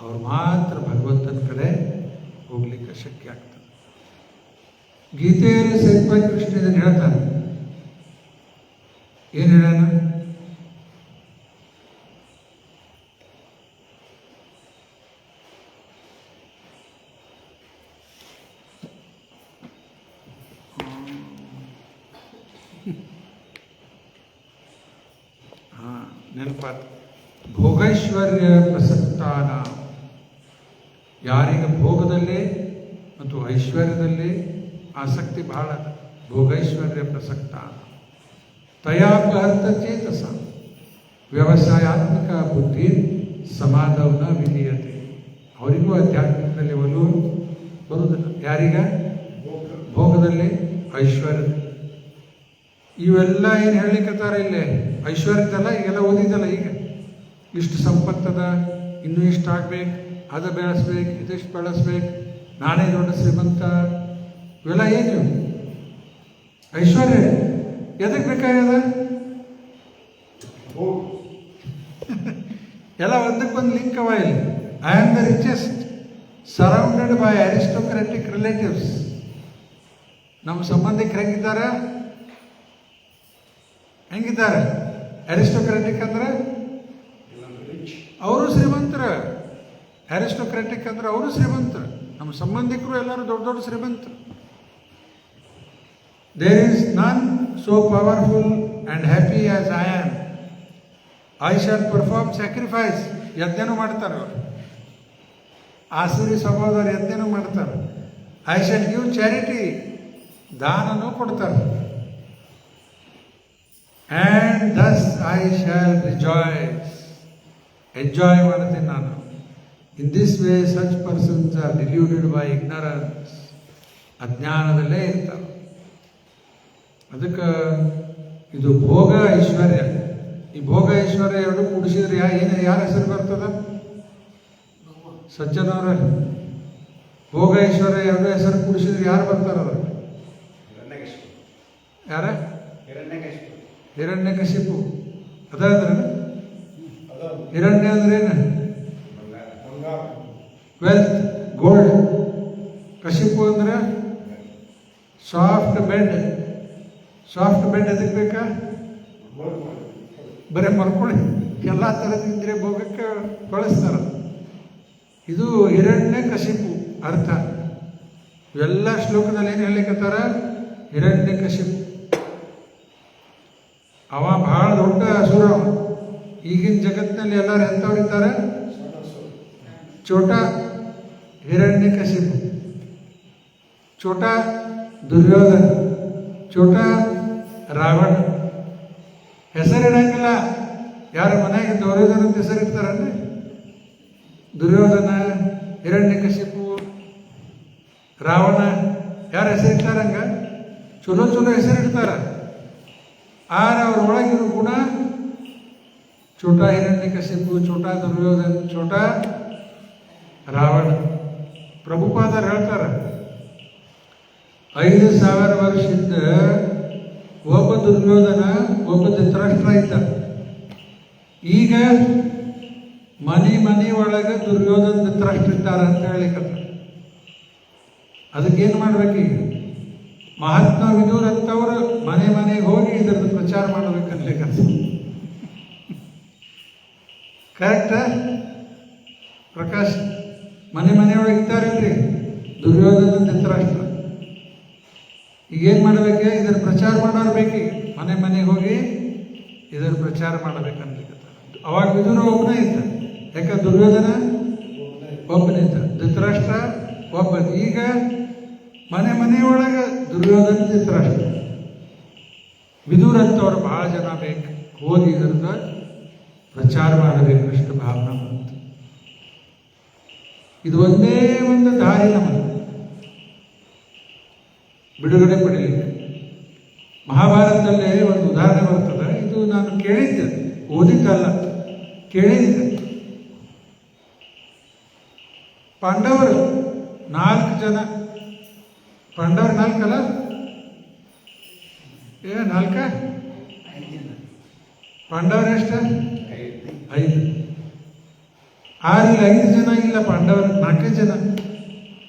ಅವ್ರು ಮಾತ್ರ ಭಗವಂತನ ಕಡೆ ಹೋಗ್ಲಿಕ್ಕೆ ಶಕ್ಯ ಆಗ್ತದೆ. ಗೀತೆಯಲ್ಲಿ ಸಹಿತ ಕೃಷ್ಣ ಇದನ್ನು ಹೇಳ್ತಾನೆ. ಏನು ಹೇಳೋಣ? ನೆನಪಾತ. ಭೋಗೈಶ್ವರ್ಯ ಪ್ರಸಕ್ತಾನ. ಯಾರಿಗೆ ಭೋಗದಲ್ಲಿ ಮತ್ತು ಐಶ್ವರ್ಯದಲ್ಲಿ ಆಸಕ್ತಿ ಬಹಳ ಅದ, ಭೋಗೈಶ್ವರ್ಯ ಪ್ರಸಕ್ತಾನ. ತಯಾಪಹರ್ತ ಚೇತಸ ವ್ಯವಸಾಯಾತ್ಮಕ ಬುದ್ಧಿ ಸಮಾಧವನ ವಿಧೀಯತೆ. ಅವರಿಗೂ ಆಧ್ಯಾತ್ಮಿಕದಲ್ಲಿ ಒಲವು ಬರುವುದಿಲ್ಲ. ಯಾರೀಗ? ಭೋಗದಲ್ಲಿ, ಐಶ್ವರ್ಯದಲ್ಲಿ. ಇವೆಲ್ಲ ಏನು ಹೇಳಲಿಕ್ಕತ್ತಾರ ಇಲ್ಲೇ? ಐಶ್ವರ್ಯದಲ್ಲ, ಈಗೆಲ್ಲ ಓದಿದ್ದಲ್ಲ. ಈಗ ಇಷ್ಟು ಸಂಪತ್ತದ, ಇನ್ನೂ ಇಷ್ಟು ಆಗ್ಬೇಕು, ಅದು ಬೆಳೆಸ್ಬೇಕು, ಇದಿಷ್ಟು ಬೆಳೆಸ್ಬೇಕು, ನಾನೇ ದೊಡ್ಡ ಶ್ರೀಮಂತ, ಇವೆಲ್ಲ ಏನು ಐಶ್ವರ್ಯ? ಎದಕ್ಕೆ ಬೇಕಾಗ್ಯದ? ಎಲ್ಲ ಒಂದಕ್ಕೊಂದು ಲಿಂಕ್ ಅವ ಇಲ್ಲಿ. I am the richest surrounded by aristocratic relatives. ನಮ್ಮ ಸಂಬಂಧಿಕರು ಹೆಂಗಿದ್ದಾರೆ? ಅರಿಸ್ಟೋಕ್ರಾಟಿಕ್ ಅಂದ್ರೆ ಅವರು ಶ್ರೀಮಂತರ, ಅರಿಸ್ಟೋಕ್ರಾಟಿಕ್ ಅಂದ್ರೆ ಅವರು ಶ್ರೀಮಂತರು. ನಮ್ಮ ಸಂಬಂಧಿಕರು ಎಲ್ಲರೂ ದೊಡ್ಡ ದೊಡ್ಡ ಶ್ರೀಮಂತರು. There is none so powerful and happy as I am. I shall perform sacrifice. ಯಜ್ಞನೂ ಮಾಡ್ತಾರೆ ಅವರು. ಆಸುರಿ ಸಹೋದರ ಯಜ್ಞನೂ ಮಾಡ್ತಾರೆ. I shall give charity. ದಾನನೂ ಕೊಡ್ತಾರೆ. And thus I shall rejoice. Enjoy ಮಾಡ್ತೀನಿ ನಾನು. In this way such persons are deluded by ignorance. ಅಜ್ಞಾನದಲ್ಲೇ ಇರ್ತಾರೆ. ಅದಕ್ಕೆ ಇದು ಭೋಗ ಐಶ್ವರ್ಯ. ಈ ಭೋಗ ಐಶ್ವರ್ಯ ಎರಡು ಕೂಡಿಸಿದ್ರೆ ಯಾರ ಹೆಸರು ಬರ್ತದ? ಸಜ್ಜನವರ. ಭೋಗ ಐಶ್ವರ್ಯ ಎರಡು ಹೆಸರು ಕೂಡಿಸಿದ್ರೆ ಯಾರು ಬರ್ತಾರ? ಅದ್ರ ಯಾರ? ಹಿರಣ್ಯಕಶಿಪು. ಅದಾದ್ರೆ ಹಿರಣ್ಯ ಅಂದ್ರೇನು? Wealth, gold. ಕಶಿಪು ಅಂದ್ರೆ ಸಾಫ್ಟ್ ಬೆಡ್. ಸಾಫ್ಟ್ ಬೆಡ್ ಎದಕ್ಕೆ ಬೇಕಾ? ಬರೀ ಮರ್ಕೊಳ್ಳಿ, ಎಲ್ಲ ಥರದಿಂದ್ರೆ ಭೋಗಕ್ಕೆ ಬಳಸ್ತಾರ. ಇದು ಹಿರಣ್ಯ ಕಶಿಪು ಅರ್ಥ. ಇವೆಲ್ಲ ಶ್ಲೋಕದಲ್ಲಿ ಏನು ಹೇಳಲಿಕ್ಕತ್ತಾರ? ಹಿರಣ್ಯ ಕಶಿಪು ಅವ ಬಹಳ ದೊಡ್ಡ ಅಸುರ. ಈಗಿನ ಜಗತ್ತಿನಲ್ಲಿ ಎಲ್ಲರೂ ಎಂಥವ್ರಿದ್ದಾರೆ? ಚೋಟ ಹಿರಣ್ಯ ಕಶಿಪು, ಚೋಟ ದುರ್ಯೋಧನ, ಚೋಟ ರಾವಣ. ಹೆಸರಿಡಂಗಿಲ್ಲ. ಯಾರ ಮನೆಗೆ ದುರ್ಯೋಧನ ಅಂತ ಹೆಸರಿಡ್ತಾರನ್ರಿ? ದುರ್ಯೋಧನ, ಹಿರಣ್ಯಕಶಿಪು, ರಾವಣ ಯಾರ ಹೆಸರಿಡ್ತಾರಂಗ ಚಲೋ ಚಲೋ ಹೆಸರಿಡ್ತಾರ. ಆರ ಅವ್ರ ಒಳಗಿರೋ ಗುಣ ಚೋಟ ಹಿರಣ್ಯಕಶಿಪು, ಚೋಟ ದುರ್ಯೋಧನ, ಚೋಟ ರಾವಣ. ಪ್ರಭುಪಾದರು ಹೇಳ್ತಾರ 5,000 ವರ್ಷದಿಂದ ಒಬ್ಬ ದುರ್ಯೋಧನ, ಒಬ್ಬ ಧೃತರಾಷ್ಟ್ರ ಇದ್ದ. ಈಗ ಮನೆ ಒಳಗೆ ದುರ್ಯೋಧನ ಧೃತರಾಷ್ಟ್ರ ಇದ್ದಾರ ಅಂತ ಹೇಳಿಕತ್ತ. ಅದಕ್ಕೇನು ಮಾಡ್ಬೇಕೀಗ? ಮಹಾತ್ಮ ವಿದೂರ್ ಅಂತವ್ರು ಮನೆಗೆ ಹೋಗಿ ಇದರದ್ದು ಪ್ರಚಾರ ಮಾಡ್ಬೇಕನ್ಲಿಕ್ಕಂತ. ಕರೆಕ್ಟ ಪ್ರಕಾಶ್? ಮನೆಯೊಳಗೆ ಇದ್ದಾರಲ್ರಿ ದುರ್ಯೋಧನ ಧೃತರಾಷ್ಟ್ರ. ಈಗೇನು ಮಾಡಬೇಕು? ಇದರ ಪ್ರಚಾರ ಮಾಡೋರು ಬೇಕೀಗ. ಮನೆಗೆ ಹೋಗಿ ಇದರ ಪ್ರಚಾರ ಮಾಡಬೇಕನ್ಲಿಕ್ಕತ್ತ. ಅವಾಗ ವಿದೂರ ಒಬ್ಬನೇ ಇದ್ದ. ಯಾಕೆ? ದುರ್ಯೋಧನ ಒಬ್ಬನಿದ್ದ, ಧೃತರಾಷ್ಟ್ರ ಒಬ್ಬನ. ಈಗ ಮನೆಯೊಳಗೆ ದುರ್ಯೋಧನ ಧೃತರಾಷ್ಟ್ರ. ವಿದೂರ ಅಂತವ್ರು ಬಹಳ ಜನ ಬೇಕು, ಹೋಗಿ ಇದರದ ಪ್ರಚಾರ ಮಾಡಬೇಕು ಕೃಷ್ಣ ಭಾವನ ಅಂತ. ಇದು ಒಂದೇ ಒಂದು ದಾರಿ ನಮಗೆ ಬಿಡುಗಡೆ ಪಡೀಲಿಕ್ಕೆ. ಮಹಾಭಾರತದಲ್ಲೇ ಒಂದು ಉದಾಹರಣೆ ಬರ್ತದೆ. ಇದು ನಾನು ಕೇಳಿದ್ದೆ, ಓದಿದ್ದಲ್ಲ, ಕೇಳಿದ್ದೆ. ಪಾಂಡವರು 4 ಜನ. ಪಾಂಡವರು 4 ಅಲ್ಲ? 4? ಪಾಂಡವರು ಎಷ್ಟು? 5. 5 ಜನ ಇಲ್ಲ ಪಾಂಡವರು, 4 ಜನ.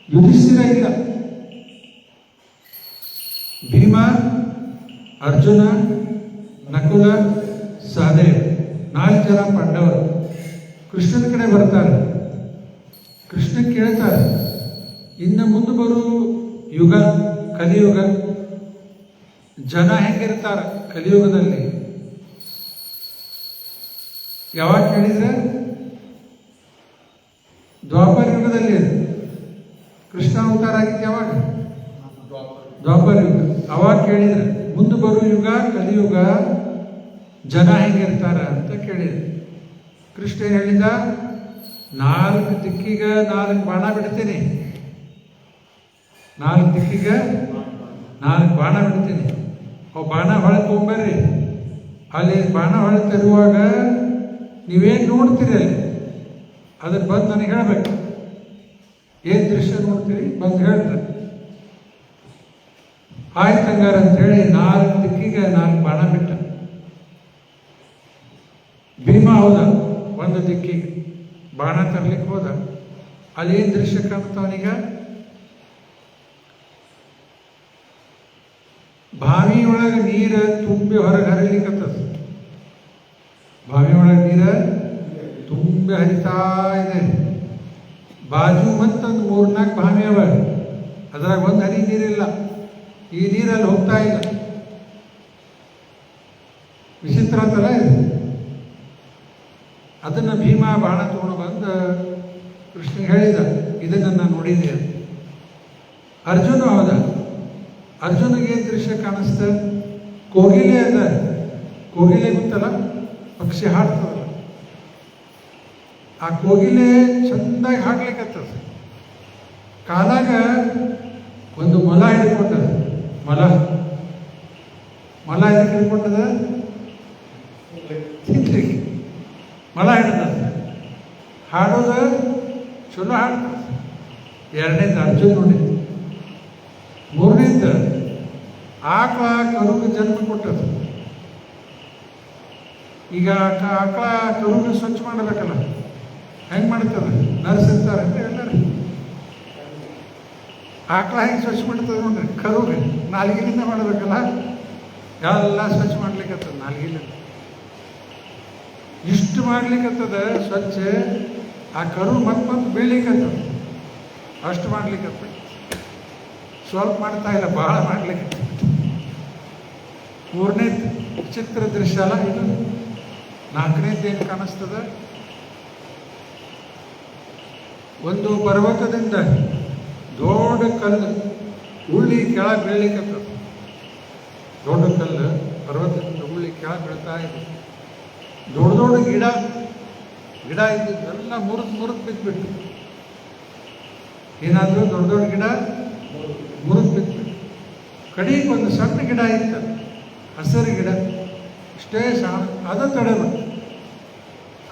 ಯುಧಿಷ್ಠಿರ ಇಲ್ಲ. ಭೀಮ, ಅರ್ಜುನ, ನಕುಲ, ಸಹದೇವ, 4 ಜನ ಪಾಂಡವರು. ಕೃಷ್ಣನ ಕಡೆ ಬರ್ತಾರೆ. ಕೃಷ್ಣ ಕೇಳ್ತಾರೆ, ಇನ್ನು ಮುಂದೆ ಬರೋ ಯುಗ ಕಲಿಯುಗ, ಜನ ಹೆಂಗಿರ್ತಾರೆ ಕಲಿಯುಗದಲ್ಲಿ? ಯಾವಾಗ ಕೇಳಿದ್ರೆ ದ್ವಾಪರ ಯುಗದಲ್ಲಿ. ಕೃಷ್ಣ ಅವತಾರ ಆಗಿತ್ತು ಯಾವಾಗ? ದ್ವಾಪರ ಯುಗ. ಅವಾಗ ಕೇಳಿದ್ರೆ ಮುಂದೆ ಬರೋ ಯುಗ ಕಲಿಯುಗ ಜನ ಹೆಂಗಿರ್ತಾರ ಅಂತ ಕೇಳಿದ್ರು. ಕೃಷ್ಣ ಹೇಳಿದ, 4 ದಿಕ್ಕಿಗೆ 4 ಬಾಣ ಬಿಡ್ತೀನಿ. 4 ದಿಕ್ಕಿಗೆ 4 ಬಾಣ ಬಿಡ್ತೀನಿ. ಅವು ಬಾಣ ಹೊಳೆ ತೊಗೊಂಬರ್ರಿ. ಅಲ್ಲಿ ಬಾಣ ಹೊಳೆ ತರುವಾಗ ನೀವೇನು ನೋಡ್ತೀರಿ ಅಲ್ಲಿ ಅದನ್ನ ಬಂದು ನನಗೆ ಹೇಳ್ಬೇಕು. ಏನು ದೃಶ್ಯ ನೋಡ್ತೀರಿ ಬಂದು ಹೇಳ್ತಾರೆ. ಆಯ್ತು ಹಂಗಾರ ಅಂತೇಳಿ 4 ದಿಕ್ಕಿಗೆ 4 ಬಾಣ ಬಿಟ್ಟ. ಭೀಮ ಹೋದ, ಒಂದು ದಿಕ್ಕಿಗೆ ಬಾಣ ತರ್ಲಿಕ್ಕೆ ಹೋದ. ಅಲ್ಲಿ ಏನು ದೃಶ್ಯ ಕಾಣ್ತಾವನೀಗ? ಬಾವಿ ಒಳಗೆ ನೀರು ತುಂಬಿ ಹೊರಗೆ ಹರಿಲಿಕ್ಕತ್ತದ. ಬಾವಿ ಒಳಗೆ ನೀರು ತುಂಬಿ ಹರಿತಾ ಇದೆ. ಬಾಜು ಮತ್ತೊಂದು 3-4 ಬಾವಿ ಅವ. ಅದ್ರಾಗ ಒಂದು ಹನಿ ನೀರಿಲ್ಲ. ಈ ನೀರಲ್ಲಿ ಹೋಗ್ತಾ ಇಲ್ಲ. ವಿಚಿತ್ರ ಅಂತಲ್ಲ ಇದು. ಅದನ್ನು ಭೀಮ ಬಾಣ ತಗೊಂಡು ಬಂದು ಕೃಷ್ಣ ಹೇಳಿದ, ಇದನ್ನು ನಾನು ನೋಡಿದ್ದೆ. ಅರ್ಜುನ ಹೋದ. ಅರ್ಜುನಿಗೆ ಏನು ದೃಶ್ಯ ಕಾಣಿಸ್ತ? ಕೋಗಿಲೆ ಅದ. ಕೋಗಿಲೆ ಗೊತ್ತಲ್ಲ, ಪಕ್ಷಿ ಹಾಡ್ತದಲ್ಲ. ಆ ಕೋಗಿಲೆ ಚಂದಾಗಿ ಹಾಡ್ಲಿಕ್ಕತ್ತದ. ಕಾಲಾಗ ಒಂದು ಮೊಲ ಹಿಡ್ಕೊಂಡದ. ಮೊಲ ಎದಕ್ಕೆ ಹಿಡ್ಕೊಂಡದ? ತಿನ್ಲಿಕ್ಕೆ ಮೊಲ ಹಿಡ್ದ. ಹಾಡೋದ ಚಲೋ ಹಾಡ್ತದ. 2ನೇದು ಅರ್ಜುನ್ ನೋಡಿದ್ದು. 3ನೇದು ಆಕಳ ಕರುಗೆ ಜನ್ಮ ಕೊಟ್ಟದ. ಈಗ ಆಕಳ ಕರುಗೆ ಸ್ವಚ್ಛ ಮಾಡಬೇಕಲ್ಲ, ಹೆಂಗೆ ಮಾಡ್ತದೆ? ನರ್ಸ್ ಇರ್ತಾರೆ ಅಂತ ಎಲ್ಲರೂ. ಆಕಳ ಹೆಂಗೆ ಸ್ವಚ್ಛ ಮಾಡ್ತದೆ ನೋಡ್ರಿ, ಕರುಗೆ ನಾಲ್ಗಿಲಿಂದ ಮಾಡಬೇಕಲ್ಲ. ಎಲ್ಲ ಸ್ವಚ್ಛ ಮಾಡ್ಲಿಕ್ಕತ್ತದ ನಾಲ್ಗಿಲಿಂದ. ಇಷ್ಟು ಮಾಡ್ಲಿಕ್ಕತ್ತದ ಸ್ವಚ್ಛ. ಆ ಕರು ಮತ್ತೆ ಬೀಳ್ಲಿಕ್ಕತ್ತದ. ಅಷ್ಟು ಮಾಡ್ಲಿಕ್ಕತ್ತದ. ಸ್ವಲ್ಪ ಮಾಡ್ತಾ ಇಲ್ಲ, ಭಾಳ ಮಾಡ್ಲಿಕ್ಕೆ. 3ನೇದು ವಿಚಿತ್ರ ದೃಶ್ಯ ಅಲ್ಲ ಇದು. 4ನೇದು ಏನು ಕಾಣಿಸ್ತದ? ಒಂದು ಪರ್ವತದಿಂದ ದೊಡ್ಡ ಕಲ್ಲು ಉಳ್ಳಿ ಕೆಳಗೆ ಬೀಳ್ಲಿಕ್ಕತ್ತದ. ದೊಡ್ಡ ಕಲ್ಲು ಪರ್ವತದಿಂದ ಉಳ್ಳಿ ಕೆಳಗೆ ಬೀಳ್ತಾ ಇದೆ. ದೊಡ್ಡ ಗಿಡ, ಗಿಡ ಇದ್ದಿದ್ದು ಎಲ್ಲ ಮುರಿದು ಬಿದ್ದುಬಿಟ್ಟು, ಏನಾದರೂ ದೊಡ್ಡ ದೊಡ್ಡ ಗಿಡ ಮುರಿದು ಬಿದ್ದುಬಿಟ್ಟು, ಕಡೆಗೆ ಒಂದು ಸಣ್ಣ ಗಿಡ ಇತ್ತು, ಹಸಿರು ಗಿಡ, ಇಷ್ಟೇ ಸಣ್ಣ, ಅದು ತಡೆಬಿಟ್ಟು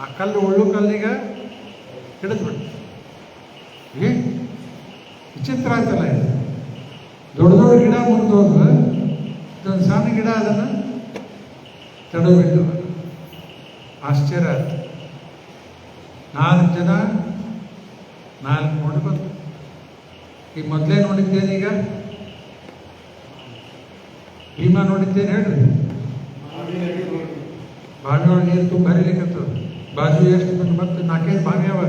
ಆ ಕಲ್ಲು ಒಳ್ಳು ಕಲ್ಲಿಗೆ ಹಿಡಿದ್ಬಿಟ್ಟು. ವಿಚಿತ್ರ ಆಯ್ತಲ್ಲ ಇದು. ದೊಡ್ಡ ದೊಡ್ಡ ಗಿಡ ಮುರಿದೋದು, ಇದೊಂದು ಸಣ್ಣ ಗಿಡ ಅದನ್ನು ತಡೆಬಿಟ್ಟು. ಆಶ್ಚರ್ಯ ಆಯ್ತು. 4 ಜನ 4 ನೋಡಿ ಬಂತು. ಈ ಮೊದಲೇ ನೋಡಿದ್ದೇನೀಗ ಭೀಮಾ ನೋಡಿದ್ದೇನೆ ಹೇಳ್ರಿ. ಬಾವಿ ಒಳಗೆ ನೀರು ತುಂಬ ಹರಿಲಿಕ್ಕತ್ತದ. ಬಾಜು ಎಷ್ಟು ಬಂದು ಮತ್ತೆ 4-5 ಬಾವಿ ಅವ,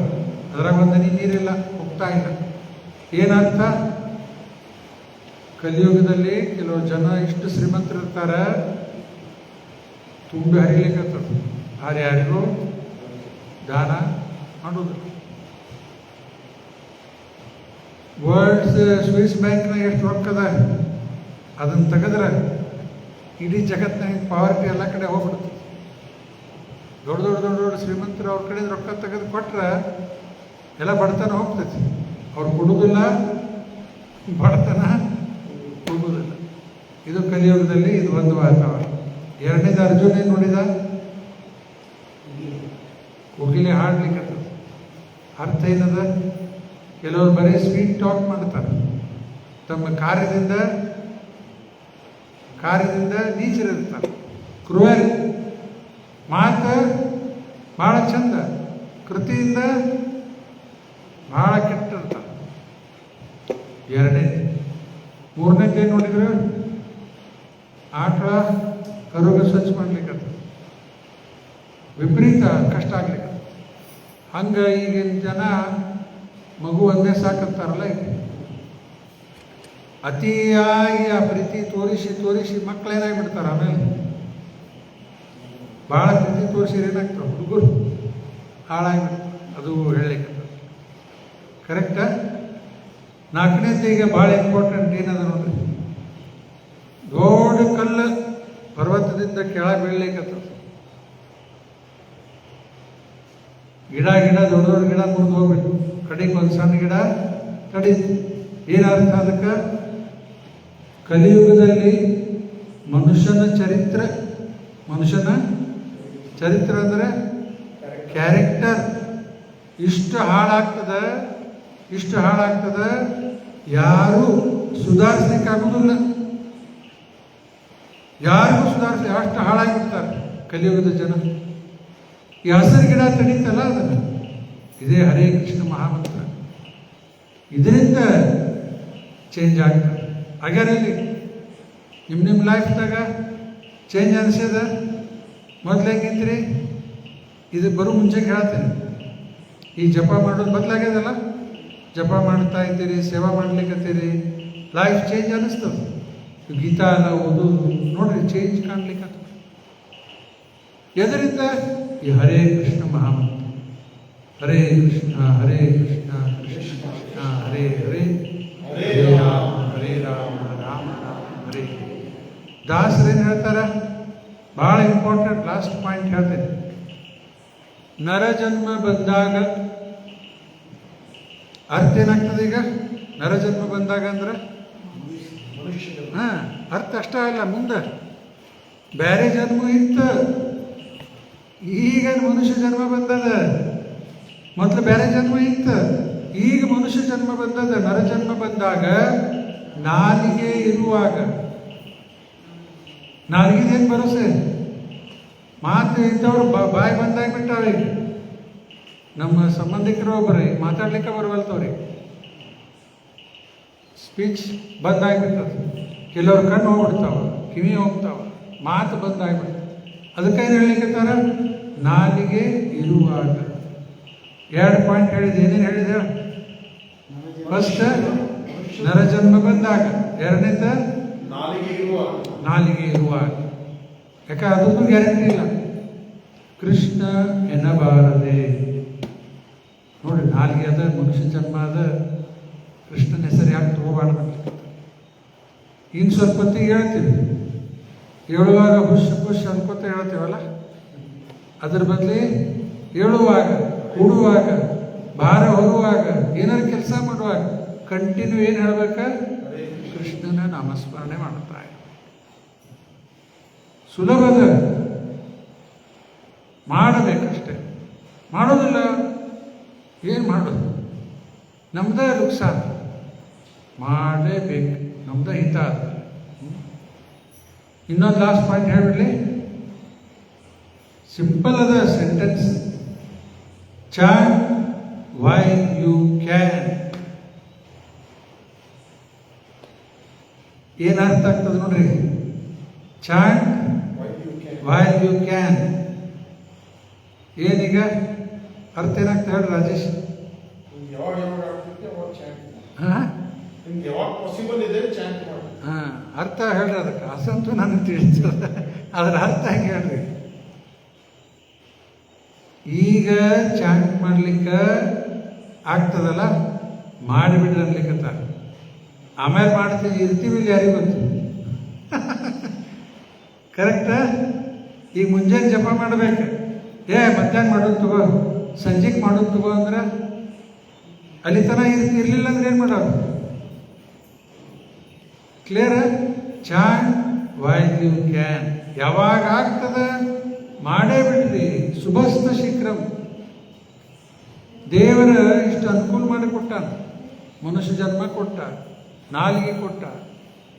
ಅದ್ರಾಗ ಒಂದು ನೀರಿಲ್ಲ, ಹೋಗ್ತಾ ಇಲ್ಲ. ಏನರ್ಥ? ಕಲಿಯುಗದಲ್ಲಿ ಕೆಲವು ಜನ ಇಷ್ಟು ಶ್ರೀಮಂತರು ಇರ್ತಾರೆ, ತುಂಬಿ ಹರಿಲಿಕ್ಕತ್ತದ. ಯಾರ್ಯಾರಿಗೂ ದಾನ ಮಾಡೋದು. ವರ್ಲ್ಡ್ಸ್ ಸ್ವಿಸ್ ಬ್ಯಾಂಕ್ನಾಗ ಎಷ್ಟು ರೊಕ್ಕದ, ಅದನ್ನು ತೆಗೆದ್ರೆ ಇಡೀ ಜಗತ್ತಿನಾಗ ಪಾವರ್ಟಿ ಎಲ್ಲ ಕಡೆ ಹೋಗ್ಬಿಡುತ್ತೆ. ದೊಡ್ಡ ದೊಡ್ಡ ದೊಡ್ಡ ದೊಡ್ಡ ಶ್ರೀಮಂತರು ಅವ್ರ ಕಡೆ ರೊಕ್ಕ ತೆಗೆದು ಕೊಟ್ರೆ ಎಲ್ಲ ಬಡತನ ಹೋಗ್ತೈತಿ. ಅವ್ರು ಕೊಡುವುದಿಲ್ಲ, ಬಡತನ ಹೋಗುವುದಿಲ್ಲ. ಇದು ಕಲಿಯುಗದಲ್ಲಿ ಇದು ಒಂದು ವಾತಾವರಣ. ಎರಡನೇದು ಅರ್ಜುನ ನೋಡಿದ, ಕೋಗಿಲೆ ಹಾಡ್ಲಿಕ್ಕೆ ಅರ್ಥ ಏನದ? ಕೆಲವರು ಬರೀ ಸ್ವೀಟ್ ಟಾಕ್ ಮಾಡ್ತಾರೆ, ತಮ್ಮ ಕಾರ್ಯದಿಂದ ನೀಚರಿರ್ತಾರೆ. ಕ್ರೂಯಲ್ ಮಾತು ಭಾಳ ಚಂದ, ಕೃತಿಯಿಂದ ಭಾಳ ಕೆಟ್ಟಿರ್ತಾರೆ. ಎರಡನೇದು. ಮೂರನೇದು ಏನು ನೋಡಿದ್ರು? ಆಕಳ ಕರುಗ ಸ್ವಚ್ಛ ಮಾಡ್ಲಿಕ್ಕೆ ವಿಪರೀತ ಕಷ್ಟ ಆಗ್ಲಿಕ್ಕೆ. ಹಂಗೆ ಈಗಿನ ಜನ ಮಗು ಒಂದೇ ಸಾಕಂತಾರಲ್ಲ, ಈಗ ಅತಿಯಾಗಿ ಆ ಪ್ರೀತಿ ತೋರಿಸಿ ಮಕ್ಕಳೇನಾಗ್ಬಿಡ್ತಾರೆ. ಆಮೇಲೆ ಭಾಳ ಪ್ರೀತಿ ತೋರಿಸಿದ್ರೆ ಏನಾಗ್ತವೆ? ಹುಡುಗರು ಹಾಳಾಗಿಬಿಡ್ತಾರೆ. ಅದು ಹೇಳಲಿಕ್ಕೆ ಕರೆಕ್ಟಾ? 4ನೇದು ಈಗ ಭಾಳ ಇಂಪಾರ್ಟೆಂಟ್ ಏನದ ನೋಡ್ರಿ. ದೊಡ್ಡ ಕಲ್ಲು ಪರ್ವತದಿಂದ ಕೆಳಗೆ ಬೀಳ್ಲಿಕ್ಕತ್ತದ. ಗಿಡ ದೊಡ್ಡ ದೊಡ್ಡ ಗಿಡ ಮುರಿದು ಹೋಗ್ಬಿಟ್ಟು ಕಡೆಗೆ ಒಂದು ಸಣ್ಣ ಗಿಡ ತಡೀತು. ಏನರ್ಥ ಅದಕ್ಕೆ? ಕಲಿಯುಗದಲ್ಲಿ ಮನುಷ್ಯನ ಚರಿತ್ರೆ ಅಂದರೆ ಕ್ಯಾರೆಕ್ಟರ್ ಇಷ್ಟು ಹಾಳಾಗ್ತದ, ಯಾರೂ ಸುಧಾರಿಸ್ಲಿಕ್ಕಾಗೋದಿಲ್ಲ. ಯಾರಿಗೂ ಸುಧಾರಿಸಲಿ, ಅಷ್ಟು ಹಾಳಾಗಿಬಿಡ್ತಾರೆ ಕಲಿಯುಗದ ಜನ. ಈ ಹಸಿರು ಗಿಡ ತಡೀತಲ್ಲ, ಅದನ್ನು ಇದೇ ಹರೇ ಕೃಷ್ಣ ಮಹಾಮಂತ್ರ, ಇದರಿಂದ ಚೇಂಜ್ ಆಗ್ತದೆ. ಹಾಗಾರಲ್ಲಿ ನಿಮ್ಮ ಲೈಫ್ದಾಗ ಚೇಂಜ್ ಅನಿಸ್ಯದ? ಮೊದಲು ಹೆಂಗಿದ್ರಿ? ಇದು ಬರೋ ಮುಂಚೆಗೆ ಹೇಳ್ತೇನೆ. ಈ ಜಪ ಮಾಡೋದು ಬದಲಾಗ್ಯದಲ್ಲ, ಜಪ ಮಾಡ್ತಾ ಇದ್ದೀರಿ, ಸೇವಾ ಮಾಡ್ಲಿಕ್ಕತ್ತೀರಿ, ಲೈಫ್ ಚೇಂಜ್ ಅನ್ನಿಸ್ತದೆ. ಗೀತಾ ಎಲ್ಲ ಓದೋದು ನೋಡ್ರಿ, ಚೇಂಜ್ ಕಾಣ್ಲಿಕ್ಕೆ. ಎದರಿಂದ? ಈ ಹರೇ ಕೃಷ್ಣ ಮಹಾಮಂತ್ರ. ಹರೇ ಕೃಷ್ಣ ಕೃಷ್ಣ ಕೃಷ್ಣ ಹರೇ ಹರೇ, ಹರೇ ರಾಮ ರಾಮ ರಾಮ ಹರೇ. ದಾಸರೇನು ಹೇಳ್ತಾರ? ಭಾಳ ಇಂಪಾರ್ಟೆಂಟ್ ಲಾಸ್ಟ್ ಪಾಯಿಂಟ್ ಹೇಳ್ತೇನೆ. ನರಜನ್ಮ ಬಂದಾಗ ಅರ್ಥ ಏನಾಗ್ತದೆ? ಈಗ ನರಜನ್ಮ ಬಂದಾಗ ಅಂದ್ರೆ ಅರ್ಥ ಅಷ್ಟೇ ಅಲ್ಲ, ಮುಂದೆ ಬೇರೆ ಜನ್ಮ ಇತ್ತು. ಈಗ ಮನುಷ್ಯ ಜನ್ಮ ಬಂದದ. ಮೊದಲು ಬೇರೆ ಜನ್ಮ ಇತ್ತು, ಈಗ ಮನುಷ್ಯ ಜನ್ಮ ಬಂದದ. ನರಜನ್ಮ ಬಂದಾಗ ನಾಲಿಗೆ ಇರುವಾಗ, ನಾಲಿಗೆದೇನು ಭರೋಸೆ? ಮಾತು ಇದ್ದವ್ರು ಬಾಯಿ ಬಂದಾಗ್ಬಿಟ್ಟಾವೆ. ನಮ್ಮ ಸಂಬಂಧಿಕರು ಒಬ್ಬರೇ ಮಾತಾಡ್ಲಿಕ್ಕೆ ಬರವಲ್ತವ್ರಿ, ಸ್ಪೀಚ್ ಬಂದಾಗ್ಬಿಟ್ಟದ. ಕೆಲವ್ರ ಕಣ್ಣು ಹೋಗ್ಬಿಡ್ತಾವ, ಕಿವಿ ಹೋಗ್ತಾವ, ಮಾತು ಬಂದಾಗ್ಬಿಡ್ತಾವ. ಅದಕ್ಕೆ ಏನು ಹೇಳಿಕತ್ತಾರ? ನಾಲಿಗೆ ಇರುವಾಗ. 2 ಪಾಯಿಂಟ್ ಹೇಳಿದೆ. ಏನೇನು ಹೇಳಿದೆ? ಫಸ್ಟ್ ನರಜನ್ಮ ಬಂದಾಗ, ಎರಡನೇದ ನಾಲಿಗೆ ಇರುವಾಗ. ಯಾಕೆ? ಅದಕ್ಕೂ ಗ್ಯಾರಂಟಿ ಇಲ್ಲ. ಕೃಷ್ಣ ಎನ್ನಬಾರದೆ. ನೋಡಿ, ನಾಲಿಗೆ ಅದ, ಮನುಷ್ಯ ಜನ್ಮ ಅದ, ಕೃಷ್ಣನ ಹೆಸರು ಯಾಕೆ ತಗೋಬಾರ್ದು? ಇನ್ನು ಸ್ವಲ್ಪ ಹೊತ್ತಿಗೆ ಹೇಳ್ತೀವಿ, ಹೇಳುವಾಗ ಹುಷ್ ಅನ್ಕೋತ ಹೇಳ್ತೀವಲ್ಲ, ಅದ್ರ ಬದಲಿ ಹೇಳುವಾಗ ಉಡುವಾಗ, ಭಾರ ಹೊರುವಾಗ, ಏನಾದ್ರು ಕೆಲಸ ಮಾಡುವಾಗ ಕಂಟಿನ್ಯೂ ಏನು ಹೇಳ್ಬೇಕ? ಕೃಷ್ಣನ ನಾಮಸ್ಮರಣೆ ಮಾಡ್ತಾ ಇರು. ಸುಲಭದ, ಮಾಡಬೇಕಷ್ಟೆ. ಮಾಡೋದಿಲ್ಲ, ಏನು ಮಾಡೋದು? ನಮ್ದ ನುಕ್ಸಾನ್. ಮಾಡಲೇಬೇಕು, ನಮ್ದ ಹಿತ ಅದ. ಇನ್ನೊಂದು ಲಾಸ್ಟ್ ಪಾಯಿಂಟ್ ಹೇಳ್ಬಿಡ್ಲಿ. ಸಿಂಪಲ್ ಅದ sentence. Chant while you can. ಏನು ಅರ್ಥ ಆಗ್ತದೆ ನೋಡ್ರಿ? Chant while you can. ಏನೀಗ ಅರ್ಥ ಏನಾಗ್ತದೆ ಹೇಳಿ ರಾಜೇಶ್? ಅರ್ಥ ಹೇಳ್ರಿ ಅದಕ್ಕೆ. ಅಸಂತೂ ನನಗೆ ತಿಳಿಸ್ತದೆ, ಅದರ ಅರ್ಥ ಹೆಂಗೆ ಹೇಳ್ರಿ? ಈಗ ಚಾಂಟ್ ಮಾಡ್ಲಿಕ್ಕೆ ಆಗ್ತದಲ್ಲ, ಮಾಡಿಬಿಡ್ರಿ ಅನ್ಲಿಕ್ಕತ್ತ. ಆಮೇಲೆ ಮಾಡ್ತೀವಿ ಇರ್ತೀವಿ, ಇಲ್ಲಿ ಯಾರಿಗೆ ಗೊತ್ತು? ಕರೆಕ್ಟಾ? ಈಗ ಮುಂಜಾನೆ ಜಪ ಮಾಡ್ಬೇಕು, ಮಧ್ಯಾಹ್ನ ಮಾಡೋದು ತಗೋ, ಸಂಜೆಗೆ ಮಾಡೋದು ತಗೋ ಅಂದ್ರೆ ಅಲ್ಲಿ ತನ ಇರಲಿಲ್ಲ ಅಂದ್ರೆ ಏನು ಮಾಡೋದು? Clear? Chant while you can. ಯಾವಾಗ ಆಗ್ತದ ಮಾಡೇ ಬಿಡ್ರಿ. ಶುಭಸ್ತ ಶೀಘ್ರಂ. ದೇವರ ಇಷ್ಟು ಅನುಕೂಲ ಮಾಡಿ ಕೊಟ್ಟಾನ. ಮನುಷ್ಯ ಜನ್ಮ ಕೊಟ್ಟ, ನಾಲಿಗೆ ಕೊಟ್ಟ,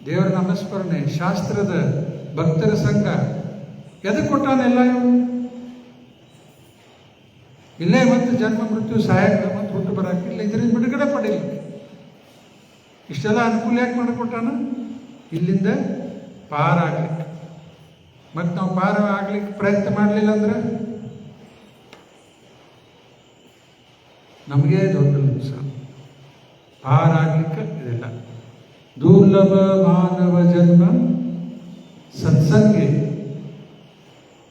ದೇವರ ನಾಮಸ್ಮರಣೆ, ಶಾಸ್ತ್ರದ, ಭಕ್ತರ ಸಂಘ, ಎದಕ್ಕೆ ಕೊಟ್ಟಾನೆಲ್ಲ? ಇವು ಇಲ್ಲೇ ಮತ್ತು ಜನ್ಮ ಮೃತ್ಯು ಸಹಾಯಕ ಮತ್ತು ಹುಟ್ಟು ಬರಾಕಿಲ್ಲ, ಇದರಿಂದ ಬಿಡುಗಡೆ ಪಡೀಲಿ. ಇಷ್ಟೆಲ್ಲ ಅನುಕೂಲ ಯಾಕೆ ಮಾಡಿಕೊಟ್ಟಾನ? ಇಲ್ಲಿಂದ ಪಾರಾಗ್ಲಿಕ್ಕೆ. ಮತ್ತು ನಾವು ಪಾರ ಆಗ್ಲಿಕ್ಕೆ ಪ್ರಯತ್ನ ಮಾಡಲಿಲ್ಲ ಅಂದ್ರೆ ನಮಗೆ ದೊಡ್ಡ ನುಕ್ಸಾನ. ಪಾರಾಗ್ಲಿಕ್ಕೆ ಇದೆಲ್ಲ. ದುರ್ಲಭ ಮಾನವ ಜನ್ಮ ಸತ್ಸಂಗೆ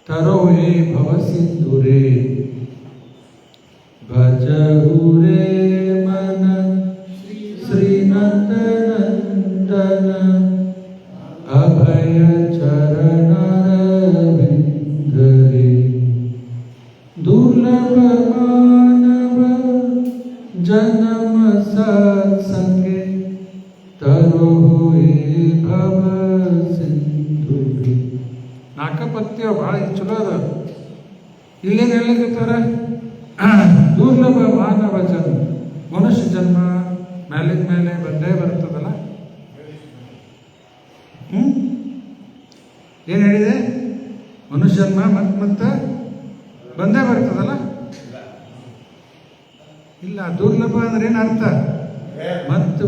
ತರೋ ಹೇ ಭವ ಸಿಂಧುರೇ ಭಜಹುರೇ ಮನ ಶ್ರೀನಂದನಂದನ ಅಭಯ ಚರಣರವಿಂದರೇ. ದುರ್ಲಭ ಮಾನವ ಜನ್ಮ ಸತ್ಸಂಗೆ ತರೋ ಹೇ ಭವ ಸಿಂಧುರೇ. ನಾಲ್ಕಪತ್ಯ ಭಾಳ ಚಲೋ ಅದ. ಇಲ್ಲೇನು ಹೇಳಲಿಕ್ಕತ್ತಾರ? ದುರ್ಲಭ ಮಾನವ ಜನ್ಮ, ಮನುಷ್ಯ ಜನ್ಮ ಮೇಲಿನ ಮೇಲೆ ಬಂದೇ ಬರ್ತದಲ್ಲ. ಏನು ಹೇಳಿದೆ? ಮನುಷ್ಯ ಜನ್ಮ ಮತ್ತೆ ಬಂದೇ ಬರ್ತದಲ್ಲ. ಇಲ್ಲ, ದುರ್ಲಭ ಅಂದ್ರೆ ಏನು ಅರ್ಥ?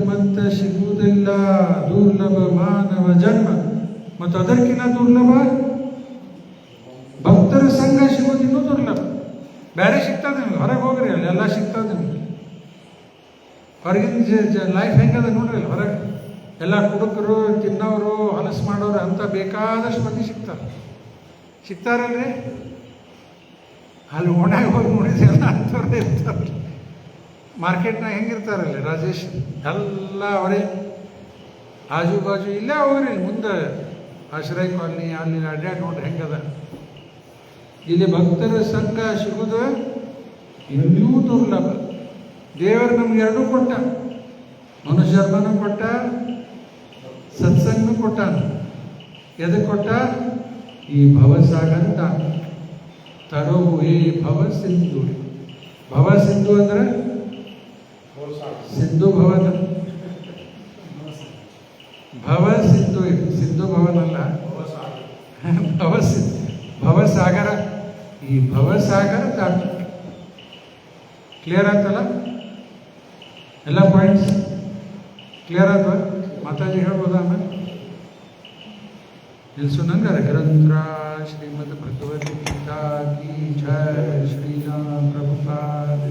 ಮತ್ತೆ ಸಿಗುವುದಿಲ್ಲ. ದುರ್ಲಭ ಮಾನವ ಜನ್ಮ. ಮತ್ತು ಅದಕ್ಕಿಂತ ದುರ್ಲಭ ಭಕ್ತರ ಸಂಘ ಸಿಗೋದು ಇನ್ನೂ ದುರ್ಲಭ. ಬೇರೆ ಸಿಗ್ತದೆ ನಿಮ್ಗೆ, ಹೊರಗೆ ಹೋಗ್ರಿ, ಅಲ್ಲೆಲ್ಲ ಸಿಗ್ತದೆ ನಿಮ್ಗೆ. ಹೊರಗಿನ ಲೈಫ್ ಹೆಂಗದ ನೋಡ್ರಿ. ಅಲ್ಲಿ ಹೊರಗೆ ಎಲ್ಲ ಕುಡುಕರು, ತಿನ್ನೋರು, ಹೊಲಸು ಮಾಡೋರು ಅಂತ ಬೇಕಾದಷ್ಟು ಮಂದಿ ಸಿಗ್ತಾರಲ್ರಿ. ಅಲ್ಲಿ ಓಣ್ಯಾಗ ಹೋಗಿ ನೋಡಿದ್ರೆ ಎಲ್ಲ ಅಂಥವ್ರೇ ಇರ್ತಾರೆ. ಮಾರ್ಕೆಟ್ನಾಗ ಹೆಂಗಿರ್ತಾರಲ್ಲಿ ರಾಜೇಶ್? ಎಲ್ಲ ಅವರೇ. ಆಜು ಬಾಜು ಇಲ್ಲೇ ಹೋಗ್ರಿ, ಮುಂದೆ ಆಶ್ರಯ ಕಾಲನಿ ಅಲ್ಲಿ ಅಡ್ಡಾಡಿ ನೋಡ್ರಿ ಹೆಂಗದ. ಇಲ್ಲಿ ಭಕ್ತರ ಸಂಘ ಸಿಗುವುದು ಇನ್ನೂ ದುರ್ಲಭ. ದೇವರು ನಮ್ಗೆ ಎರಡೂ ಕೊಟ್ಟ. ಮನುಷ್ಯ ಜನ್ಮನೂ ಕೊಟ್ಟ, ಸತ್ಸಂಗನೂ ಕೊಟ್ಟ. ಎದಕ್ಕೆ ಕೊಟ್ಟ? ಈ ಭವಸಾಗರ ತರೋ ಹೇ ಭವ ಸಿಂಧು. ಭವ ಸಿಂಧು ಅಂದ್ರೆ ಸಿಂಧು ಭವನ. ಭವ ಸಿಂಧು, ಸಿಂಧು ಭವನಲ್ಲ, ಭವಸಾಗರ. ಈ ಭವಸಾಗರ ದಾಟ. ಕ್ಲಿಯರ್ ಆಯ್ತಲ್ಲ? ಎಲ್ಲ ಪಾಯಿಂಟ್ಸ್ ಕ್ಲಿಯರ್ ಆಯ್ತು? ಮಾತಾಜಿ ಹೇಳ್ಬೋದ? ಆಮೇಲೆ ನಿಲ್ಸೋಣಂಗಾರ. ಗ್ರಂಥ ಶ್ರೀಮದ್ ಭಗವದ್ಗೀತಾ ಕಿ ಜಯ. ಶ್ರೀರಾಮ್ ಪ್ರಭುಪಾದ.